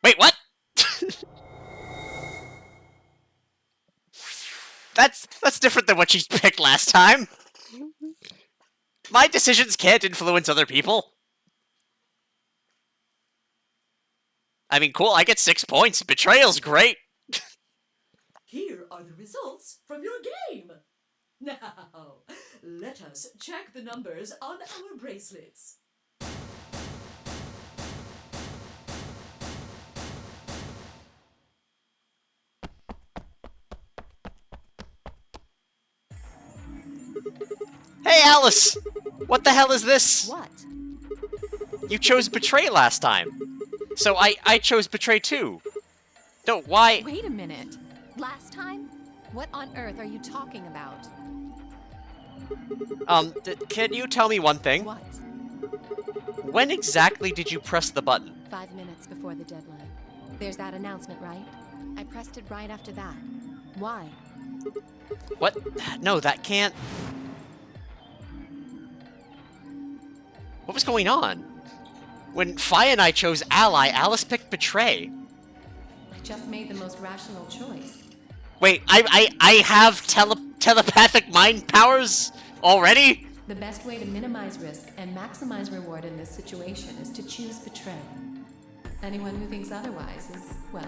Wait, what? That's different than what she picked last time. My decisions can't influence other people. I mean, cool, I get 6 points. Betrayal's great. are the results from your game. Now, let us check the numbers on our bracelets. Hey, Alice! What the hell is this? What? You chose Betray last time. So I chose Betray too. No, why? Wait a minute. Last time? What on earth are you talking about? Can you tell me one thing? What? When exactly did you press the button? 5 minutes before the deadline. There's that announcement, right? I pressed it right after that. Why? What? No, that can't... What was going on? When Fi and I chose Ally, Alice picked Betray. I just made the most rational choice. Wait, I have telepathic mind powers already? The best way to minimize risk and maximize reward in this situation is to choose Betray. Anyone who thinks otherwise is, well,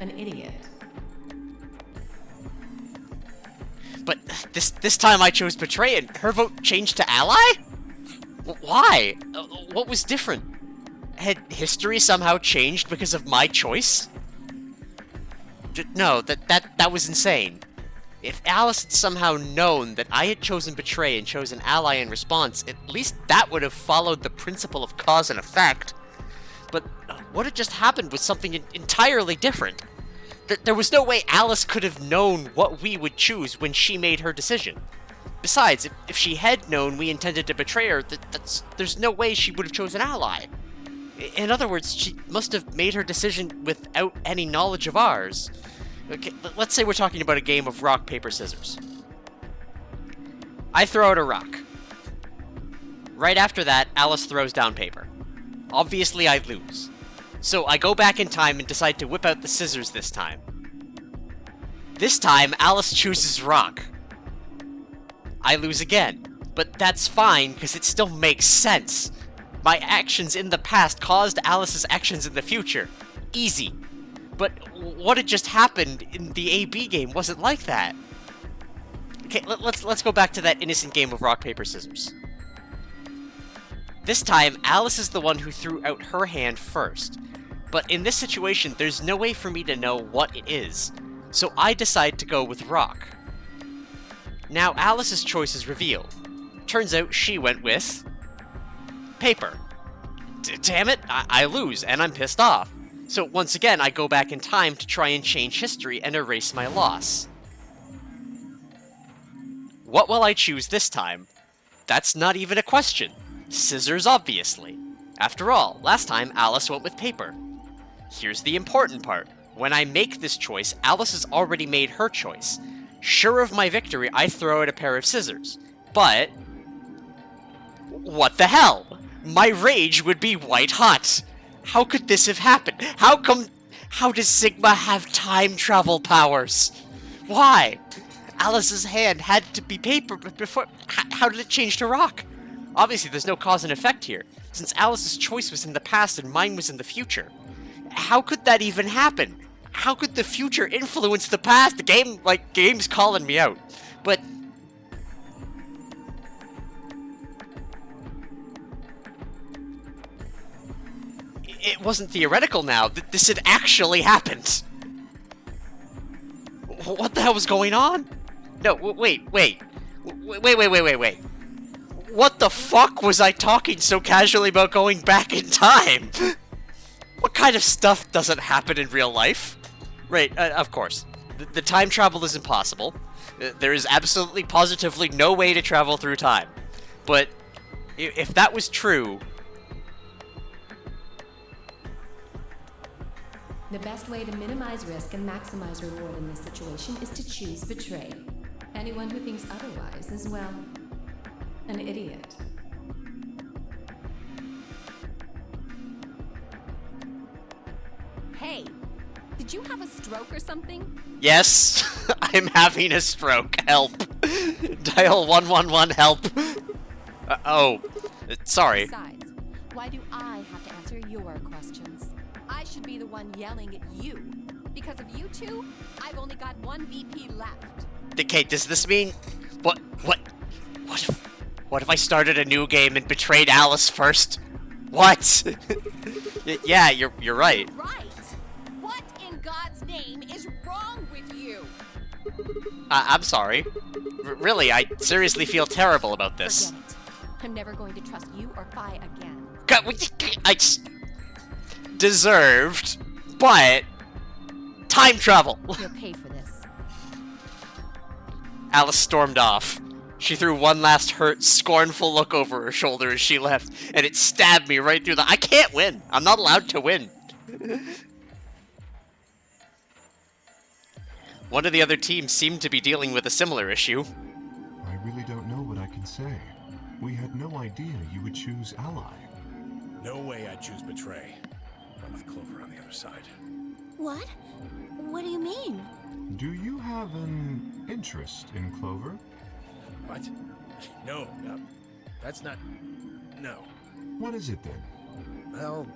an idiot. But this time I chose Betray and her vote changed to Ally? Why? What was different? Had history somehow changed because of my choice? No, that was insane. If Alice had somehow known that I had chosen Betray and chosen Ally in response, at least that would have followed the principle of cause and effect. But what had just happened was something entirely different. There was no way Alice could have known what we would choose when she made her decision. Besides, if she had known we intended to betray her, there's no way she would have chosen Ally. In other words, she must have made her decision without any knowledge of ours. Okay, let's say we're talking about a game of rock, paper, scissors. I throw out a rock. Right after that, Alice throws down paper. Obviously, I lose. So I go back in time and decide to whip out the scissors this time. This time, Alice chooses rock. I lose again, but that's fine because it still makes sense. My actions in the past caused Alice's actions in the future. Easy. But what had just happened in the AB game wasn't like that. Okay, let's go back to that innocent game of rock, paper, scissors. This time, Alice is the one who threw out her hand first. But in this situation, there's no way for me to know what it is. So I decide to go with rock. Now Alice's choice is revealed. Turns out she went with... paper. Damn it, I lose, and I'm pissed off. So once again, I go back in time to try and change history and erase my loss. What will I choose this time? That's not even a question. Scissors, obviously. After all, last time Alice went with paper. Here's the important part. When I make this choice, Alice has already made her choice. Sure of my victory, I throw out a pair of scissors. But... what the hell? My rage would be white hot. How could this have happened? How does Sigma have time travel powers? Why? Alice's hand had to be paper before... How did it change to rock? Obviously, there's no cause and effect here, since Alice's choice was in the past and mine was in the future. How could that even happen? How could the future influence the past? The game's calling me out. But... it wasn't theoretical now. This had actually happened. What the hell was going on? No, wait. What the fuck was I talking so casually about going back in time? What kind of stuff doesn't happen in real life? Right, of course. The time travel is impossible. There is absolutely positively no way to travel through time. But if that was true... The best way to minimize risk and maximize reward in this situation is to choose Betray. Anyone who thinks otherwise is, well, an idiot. Hey, did you have a stroke or something? Yes, I'm having a stroke. Help. Dial 111, help. Sorry. Besides, why do I have to answer your questions? I should be the one yelling at you. Because of you two, I've only got 1 BP left. Okay, does this mean... What if I started a new game and betrayed Alice first? What? Yeah, you're right. Right. What in God's name is wrong with you? I'm sorry. Really, I seriously feel terrible about this. Forget it. I'm never going to trust you or Phi again. Deserved, but time travel. You'll pay for this. Alice stormed off. She threw one last hurt, scornful look over her shoulder as she left, and it stabbed me right through the... I can't win. I'm not allowed to win. One of the other teams seemed to be dealing with a similar issue. I really don't know what I can say. We had no idea you would choose Ally. No way I'd choose Betray. Not with Clover on the other side. What? What do you mean? Do you have an interest in Clover? What? No, that's not... No. What is it then? Well,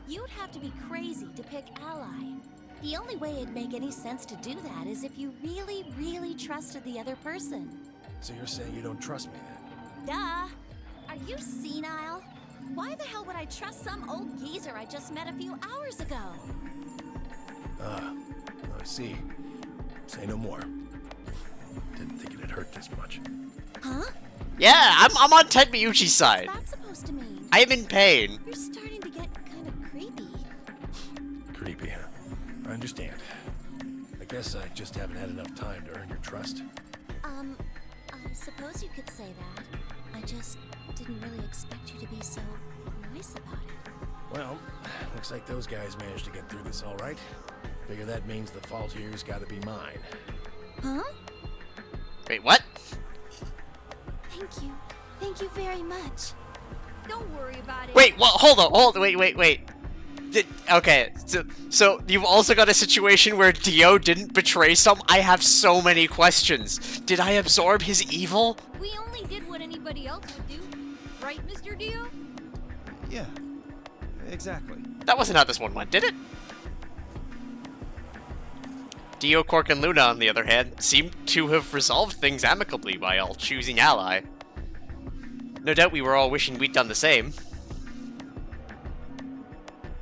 You'd have to be crazy to pick Ally. The only way it'd make any sense to do that is if you really, really trusted the other person. so you're saying you don't trust me then? Duh! Are you senile? Why the hell would I trust some old geezer I just met a few hours ago? I see. Say no more. Didn't think it'd hurt this much. Huh? Yeah, I'm on Ted Miyuchi's side. What's that supposed to mean? I'm in pain. You're starting to get kind of creepy. Creepy, huh? I understand. I guess I just haven't had enough time to earn your trust. I suppose you could say that. I just didn't really expect you to be so nice about it. Well, looks like those guys managed to get through this all right. Figure that means the fault here's gotta be mine. Huh? Wait, what? Thank you. Thank you very much. Don't worry about it. Wait, well, hold on, wait. Okay, so you've also got a situation where Dio didn't betray some? I have so many questions. Did I absorb his evil? We only did what anybody else would do. Right, Mr. Dio? Yeah, exactly. That wasn't how this one went, did it? Dio, Quark, and Luna, on the other hand, seem to have resolved things amicably by all choosing Ally. No doubt we were all wishing we'd done the same.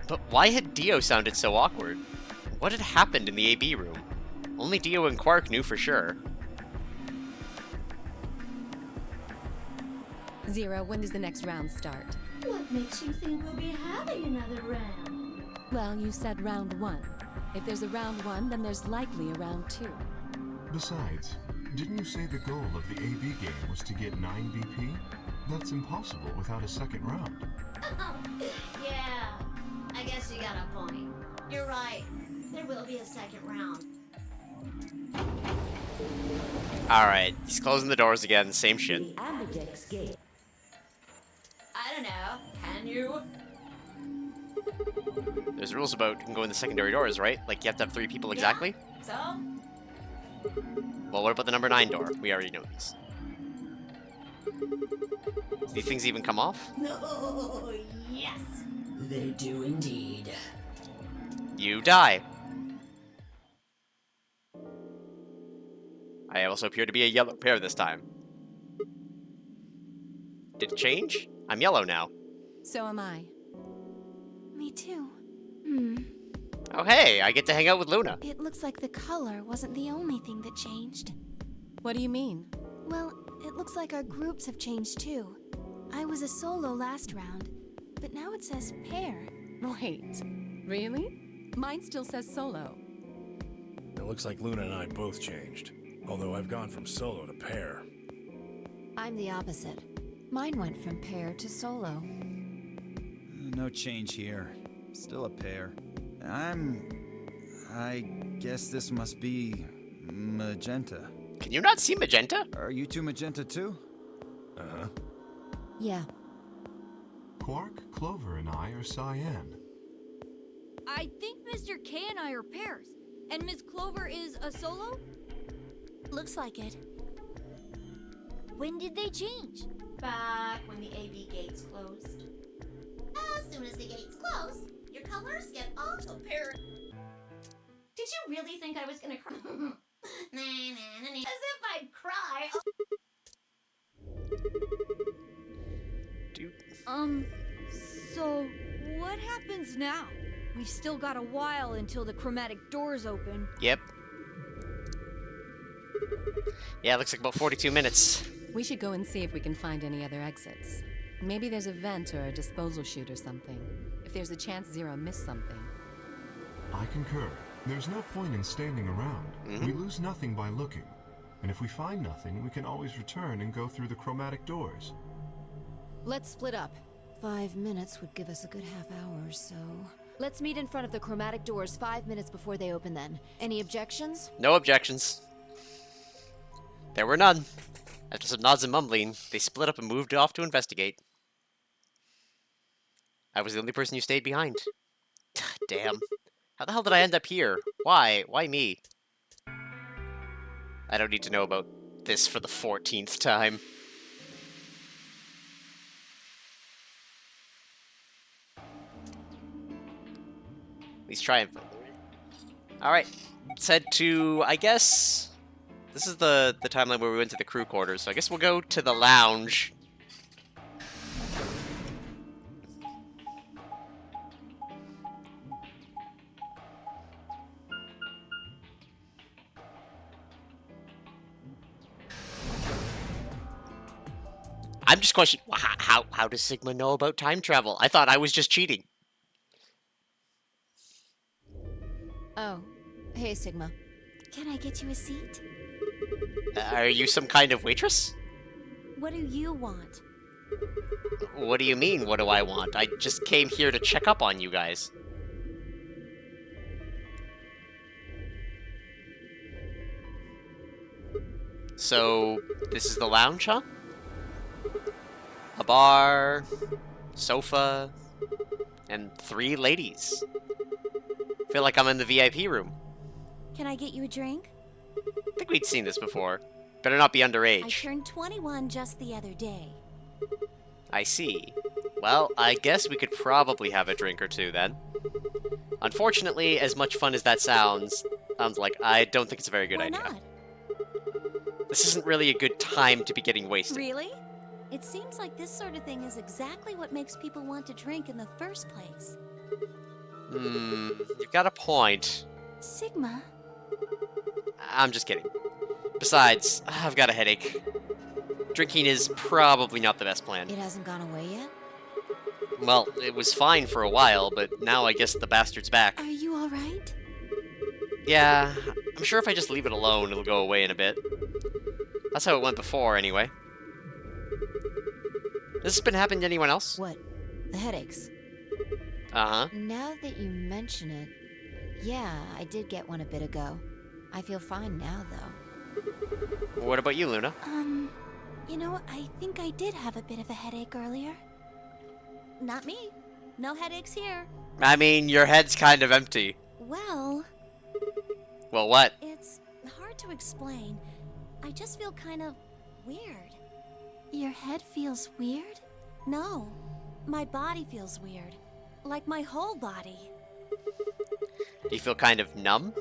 But why had Dio sounded so awkward? What had happened in the AB room? Only Dio and Quark knew for sure. Zero, when does the next round start? What makes you think we'll be having another round? Well, you said round 1. If there's a round 1, then there's likely a round 2. Besides, didn't you say the goal of the AB game was to get 9 BP? That's impossible without a second round. Yeah, I guess you got a point. You're right. There will be a second round. Alright, he's closing the doors again, same shit. The Ambidex gate. I don't know. Can you? There's rules about who can go in the secondary doors, right? Like, you have to have 3 people exactly? So? Well, what about the number 9 door? We already know these. Do these things even come off? No, yes. They do indeed. You die. I also appear to be a yellow pair this time. Did it change? I'm yellow now. So am I. Me too. Oh hey, I get to hang out with Luna. It looks like the color wasn't the only thing that changed. What do you mean? Well, it looks like our groups have changed too. I was a solo last round, but now it says pair. Wait, really? Mine still says solo. It looks like Luna and I both changed. Although I've gone from solo to pair. I'm the opposite. Mine went from pair to solo. No change here. Still a pair. I guess this must be magenta. Can you not see magenta? Are you two magenta too? Uh-huh. Yeah. Quark, Clover, and I are cyan. I think Mr. K and I are pairs. And Miss Clover is a solo? Looks like it. When did they change? Back when the AB gates closed. As soon as the gates close, your colors get auto-paired. you really think I was gonna cry? As if I'd cry. Dude. So what happens now? We've still got a while until the chromatic doors open. Yep. Yeah, it looks like about 42 minutes. We should go and see if we can find any other exits. Maybe there's a vent or a disposal chute or something. If there's a chance Zero missed something. I concur. There's no point in standing around. We lose nothing by looking. And if we find nothing, we can always return and go through the chromatic doors. Let's split up. 5 minutes would give us a good half hour or so. Let's meet in front of the chromatic doors 5 minutes before they open then. Any objections? No objections. There were none. After some nods and mumbling, they split up and moved off to investigate. I was the only person who stayed behind. Damn. How the hell did I end up here? Why? Why me? I don't need to know about this for the 14th time. At least try and... Alright. Let's head to, I guess... This is the timeline where we went to the crew quarters, so I guess we'll go to the lounge. I'm just questioning, how does Sigma know about time travel? I thought I was just cheating. Oh, hey Sigma. Can I get you a seat? Are you some kind of waitress? What do you want? What do you mean, what do I want? I just came here to check up on you guys. So, this is the lounge, huh? A bar, sofa, and 3 ladies. Feel like I'm in the VIP room. Can I get you a drink? I think we'd seen this before. Better not be underage. I turned 21 just the other day. I see. Well, I guess we could probably have a drink or two then. Unfortunately, as much fun as that sounds like, I don't think it's a very good idea. Why not? This isn't really a good time to be getting wasted. Really? It seems like this sort of thing is exactly what makes people want to drink in the first place. You've got a point. Sigma? I'm just kidding. Besides, I've got a headache. Drinking is probably not the best plan. It hasn't gone away yet? Well, it was fine for a while, but now I guess the bastard's back. Are you alright? Yeah, I'm sure if I just leave it alone, it'll go away in a bit. That's how it went before, anyway. Has this been happening to anyone else? What? The headaches? Uh-huh. Now that you mention it, yeah, I did get one a bit ago. I feel fine now, though. What about you, Luna? You know, I think I did have a bit of a headache earlier. Not me. No headaches here. I mean, your head's kind of empty. Well... Well, what? It's hard to explain. I just feel kind of weird. Your head feels weird? No. My body feels weird. Like my whole body. Do you feel kind of numb?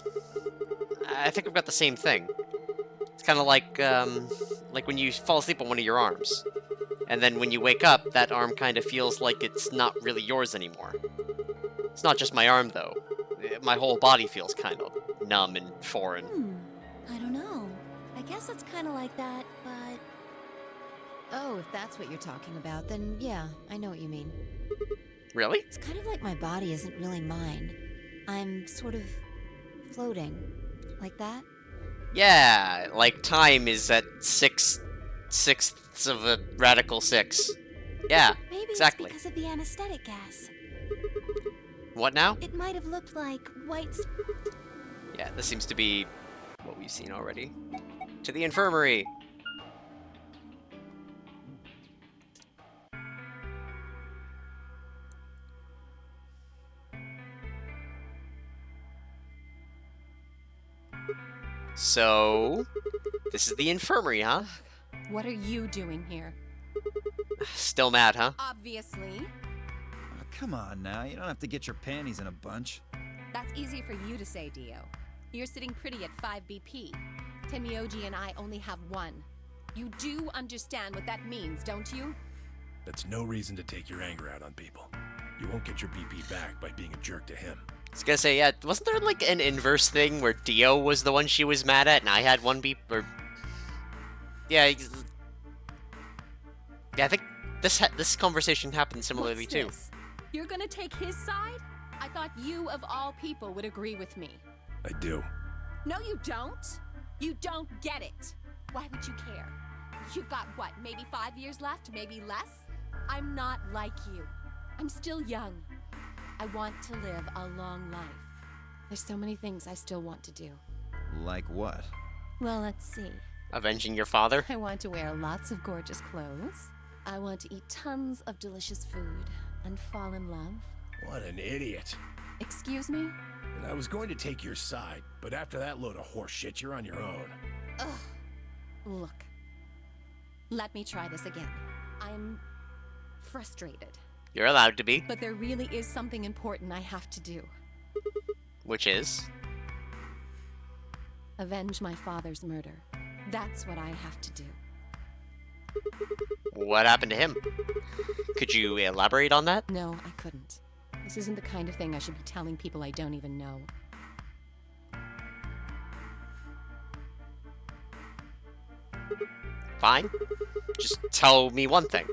I think I've got the same thing. It's kind of like when you fall asleep on one of your arms. And then when you wake up, that arm kind of feels like it's not really yours anymore. It's not just my arm, though. My whole body feels kind of numb and foreign. I don't know. I guess it's kind of like that, but... Oh, if that's what you're talking about, then yeah, I know what you mean. Really? It's kind of like my body isn't really mine. I'm sort of floating. Like that? Yeah, like time is at 6/6 of a radical 6. Yeah, Maybe exactly. it's because of the anesthetic gas. What now? It might have looked like white... Yeah, this seems to be what we've seen already. To the infirmary! So, this is the infirmary, huh? What are you doing here? Still mad, huh? Obviously. Oh, come on now, you don't have to get your panties in a bunch. That's easy for you to say, Dio. You're sitting pretty at 5 BP. Temioji and I only have 1. You do understand what that means, don't you? That's no reason to take your anger out on people. You won't get your BP back by being a jerk to him. I was gonna say, yeah, wasn't there like an inverse thing where Dio was the one she was mad at and I had 1 BP? Or... Yeah, I think this conversation happened similarly What's too. This? You're gonna take his side? I thought you, of all people, would agree with me. I do. No, you don't. You don't get it. Why would you care? You've got, what, maybe 5 years left? Maybe less? I'm not like you. I'm still young. I want to live a long life. There's so many things I still want to do. Like what? Well, let's see. Avenging your father? I want to wear lots of gorgeous clothes. I want to eat tons of delicious food and fall in love. What an idiot. Excuse me? And I was going to take your side, but after that load of horse shit, you're on your own. Ugh. Look. Let me try this again. I'm frustrated. You're allowed to be. But there really is something important I have to do. Which is? Avenge my father's murder. That's what I have to do. What happened to him? Could you elaborate on that? No, I couldn't. This isn't the kind of thing I should be telling people I don't even know. Fine. Just tell me one thing.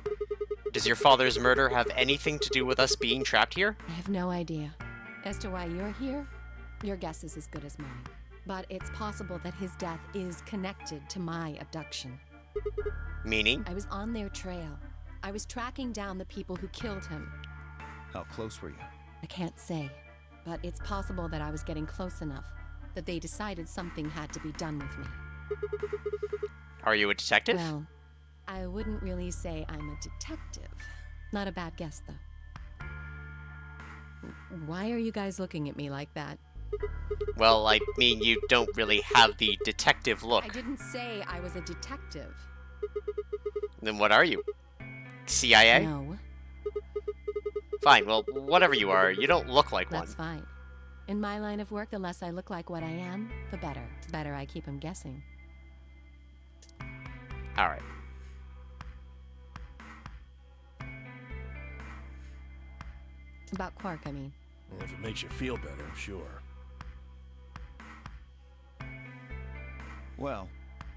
Does your father's murder have anything to do with us being trapped here? I have no idea. As to why you're here, your guess is as good as mine. But it's possible that his death is connected to my abduction. Meaning? I was on their trail. I was tracking down the people who killed him. How close were you? I can't say, but it's possible that I was getting close enough that they decided something had to be done with me. Are you a detective? Well, I wouldn't really say I'm a detective. Not a bad guess, though. Why are you guys looking at me like that? Well, I mean, you don't really have the detective look. I didn't say I was a detective. Then what are you? CIA? No. Fine, well, whatever you are, you don't look like one. That's fine. In my line of work, the less I look like what I am, the better. The better I keep them guessing. Alright. About Quark, I mean. If it makes you feel better, sure. Well,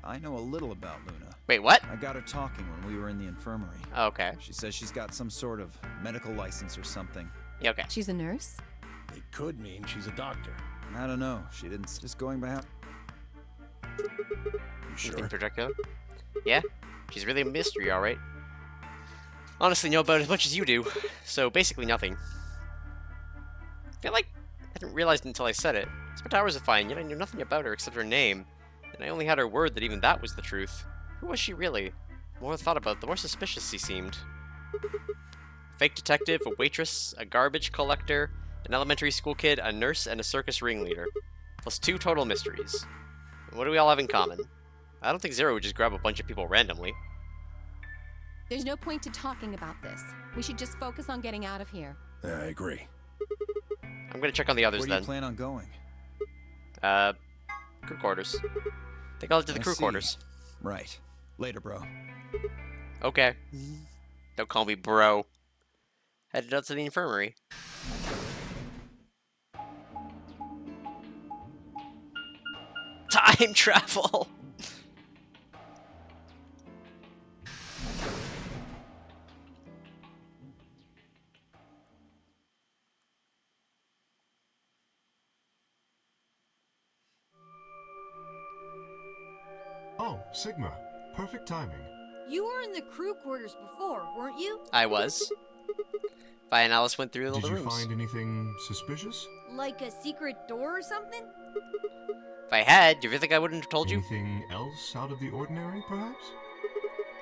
I know a little about Luna. Wait, what? I got her talking when we were in the infirmary. Oh, okay. She says she's got some sort of medical license or something. Yeah, okay. She's a nurse? It could mean she's a doctor. I don't know. She didn't. Just going by how... You Anything sure? particular? Yeah? She's really a mystery, alright. Honestly, know about as much as you do, so basically nothing. I feel like I didn't realize until I said it. I spent hours of finding, yet I knew nothing about her except her name, and I only had her word that even that was the truth. Who was she really? The more I thought about it, the more suspicious she seemed. A fake detective, a waitress, a garbage collector, an elementary school kid, a nurse, and a circus ringleader. Plus 2 total mysteries. What do we all have in common? I don't think Zero would just grab a bunch of people randomly. There's no point to talking about this. We should just focus on getting out of here. I agree. I'm gonna check on the others Where do then. you plan on going? Crew quarters. Think I'll head to the I crew see. quarters. Right. Later, bro. Okay. Don't call me bro. Headed out to the infirmary. Time travel! Oh, Sigma. Perfect timing. You were in the crew quarters before, weren't you? I was. Vi and Alice went through all Did the you rooms. find anything suspicious? Like a secret door or something? If I had, do you think I wouldn't have told you? Anything else out of the ordinary, perhaps?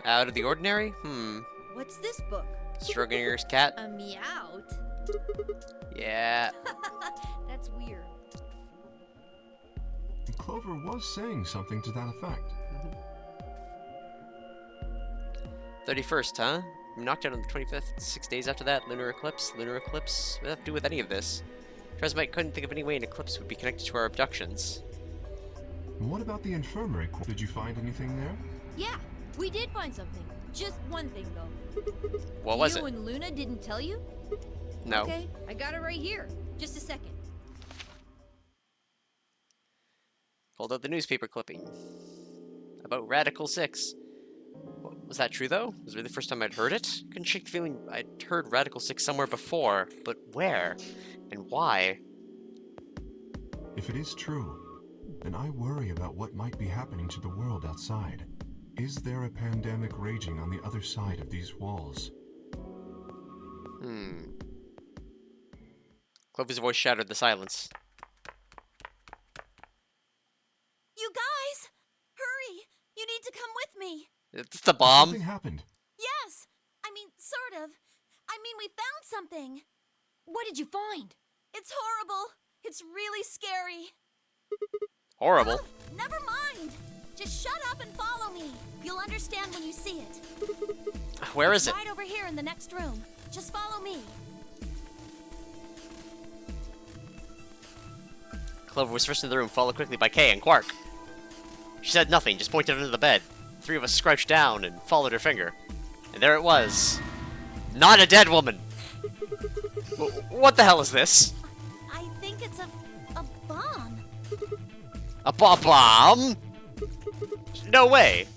Out of the ordinary? What's this book? Schrodinger's cat? A meowt? Yeah. That's weird. Clover was saying something to that effect. 31st, huh? We knocked out on the 25th. 6 days after that, lunar eclipse. Lunar eclipse? What does that have to do with any of this? Tresmite couldn't think of any way an eclipse would be connected to our abductions. What about the infirmary? Did you find anything there? Yeah, we did find something. Just one thing, though. What was it? You and Luna didn't tell you? No. Okay, I got it right here. Just a second. Pulled out the newspaper clipping about Radical 6. Was that true, though? Was it really the first time I'd heard it? Couldn't shake the feeling I'd heard Radical 6 somewhere before, but where? And why? If it is true, then I worry about what might be happening to the world outside. Is there a pandemic raging on the other side of these walls? Clover's voice shattered the silence. You guys! Hurry! You need to come with me! It's the bomb? Something happened. Yes! I mean, sort of. I mean, we found something. What did you find? It's horrible. It's really scary. Horrible? Oh, never mind. Just shut up and follow me. You'll understand when you see it. Where is it? Right over here in the next room. Just follow me. Clover was first in the room, followed quickly by Kay and Quark. She said nothing, just pointed under the bed. The three of us crouched down and followed her finger. And there it was. Not a dead woman! What the hell is this? I think it's a bomb. A bomb? No way!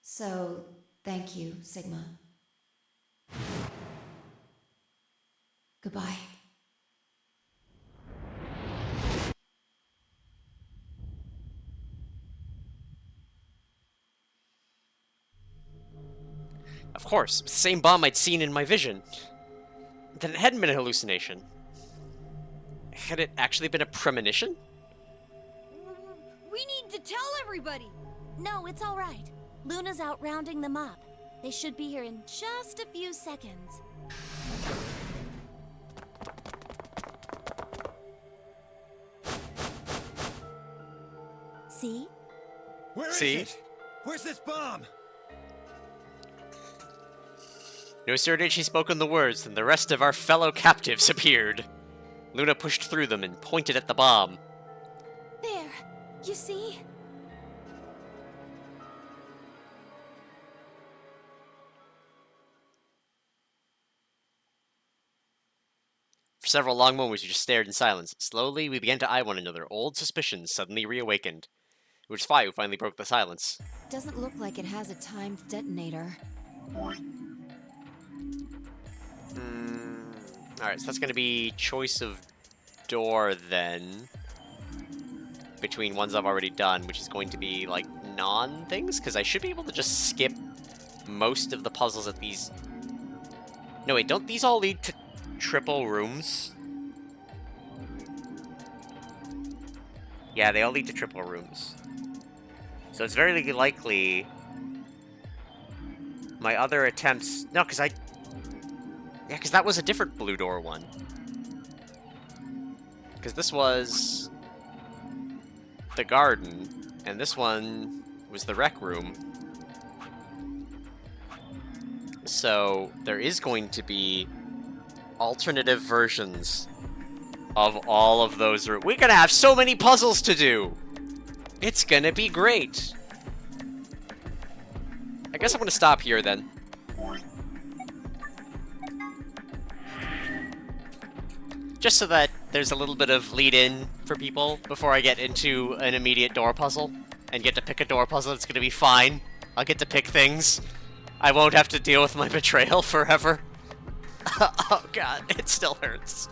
So, thank you, Sigma. Goodbye. Of course, the same bomb I'd seen in my vision. Then it hadn't been a hallucination. Had it actually been a premonition? We need to tell everybody. No, it's all right. Luna's out rounding them up. They should be here in just a few seconds. See? Where is it? Where's this bomb? No sooner did she spoken the words than the rest of our fellow captives appeared. Luna pushed through them and pointed at the bomb. There. You see? For several long moments we just stared in silence. Slowly we began to eye one another, old suspicions suddenly reawakened. It was Fi who finally broke the silence. Doesn't look like it has a timed detonator. Alright, so that's going to be choice of door then. Between ones I've already done, which is going to be, like, non-things? Because I should be able to just skip most of the puzzles at these... No, wait, don't these all lead to triple rooms? Yeah, they all lead to triple rooms. So it's very likely... my other attempts... No, because I... Yeah, because that was a different blue door one. Because this was... the garden, and this one was the rec room. So, there is going to be alternative versions of all of those rooms. We're gonna have so many puzzles to do! It's gonna be great! I guess I'm gonna stop here then. Just so that there's a little bit of lead-in for people before I get into an immediate door puzzle. And get to pick a door puzzle, it's gonna be fine. I'll get to pick things. I won't have to deal with my betrayal forever. Oh god, it still hurts.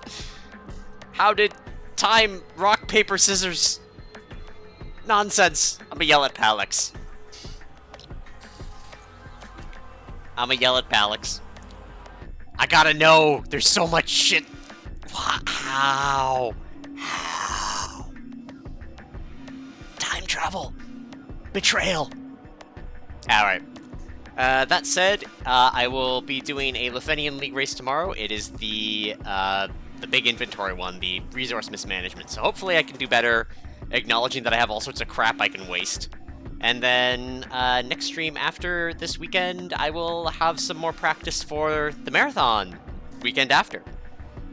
How did time, rock, paper, scissors... Nonsense. I'm gonna yell at Palix. I gotta know! There's so much shit! How? Time travel. Betrayal. Alright. That said, I will be doing a Lefenian League race tomorrow. It is the big inventory one, the resource mismanagement. So hopefully I can do better, acknowledging that I have all sorts of crap I can waste. And then, next stream after this weekend, I will have some more practice for the marathon weekend after.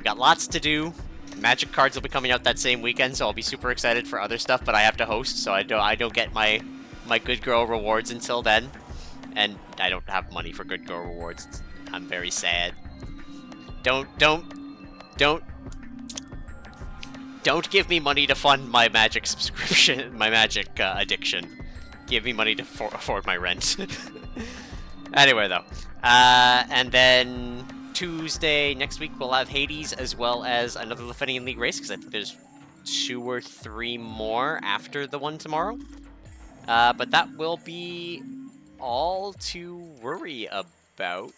Got lots to do, Magic cards will be coming out that same weekend, so I'll be super excited for other stuff, but I have to host, so I don't get my good girl rewards until then. And I don't have money for good girl rewards. I'm very sad. Don't give me money to fund my Magic subscription, my Magic addiction. Give me money to afford my rent. Anyway, though. And then Tuesday next week we'll have Hades as well as another Lefenian League race, because I think there's 2 or 3 more after the one tomorrow. But that will be all to worry about.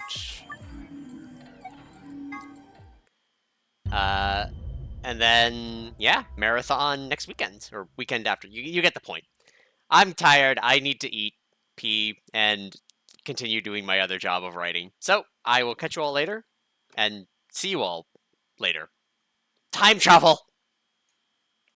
And then, yeah, marathon next weekend, or weekend after. You get the point. I'm tired, I need to eat, pee, and continue doing my other job of writing. So, I will catch you all later, and see you all later. Time travel!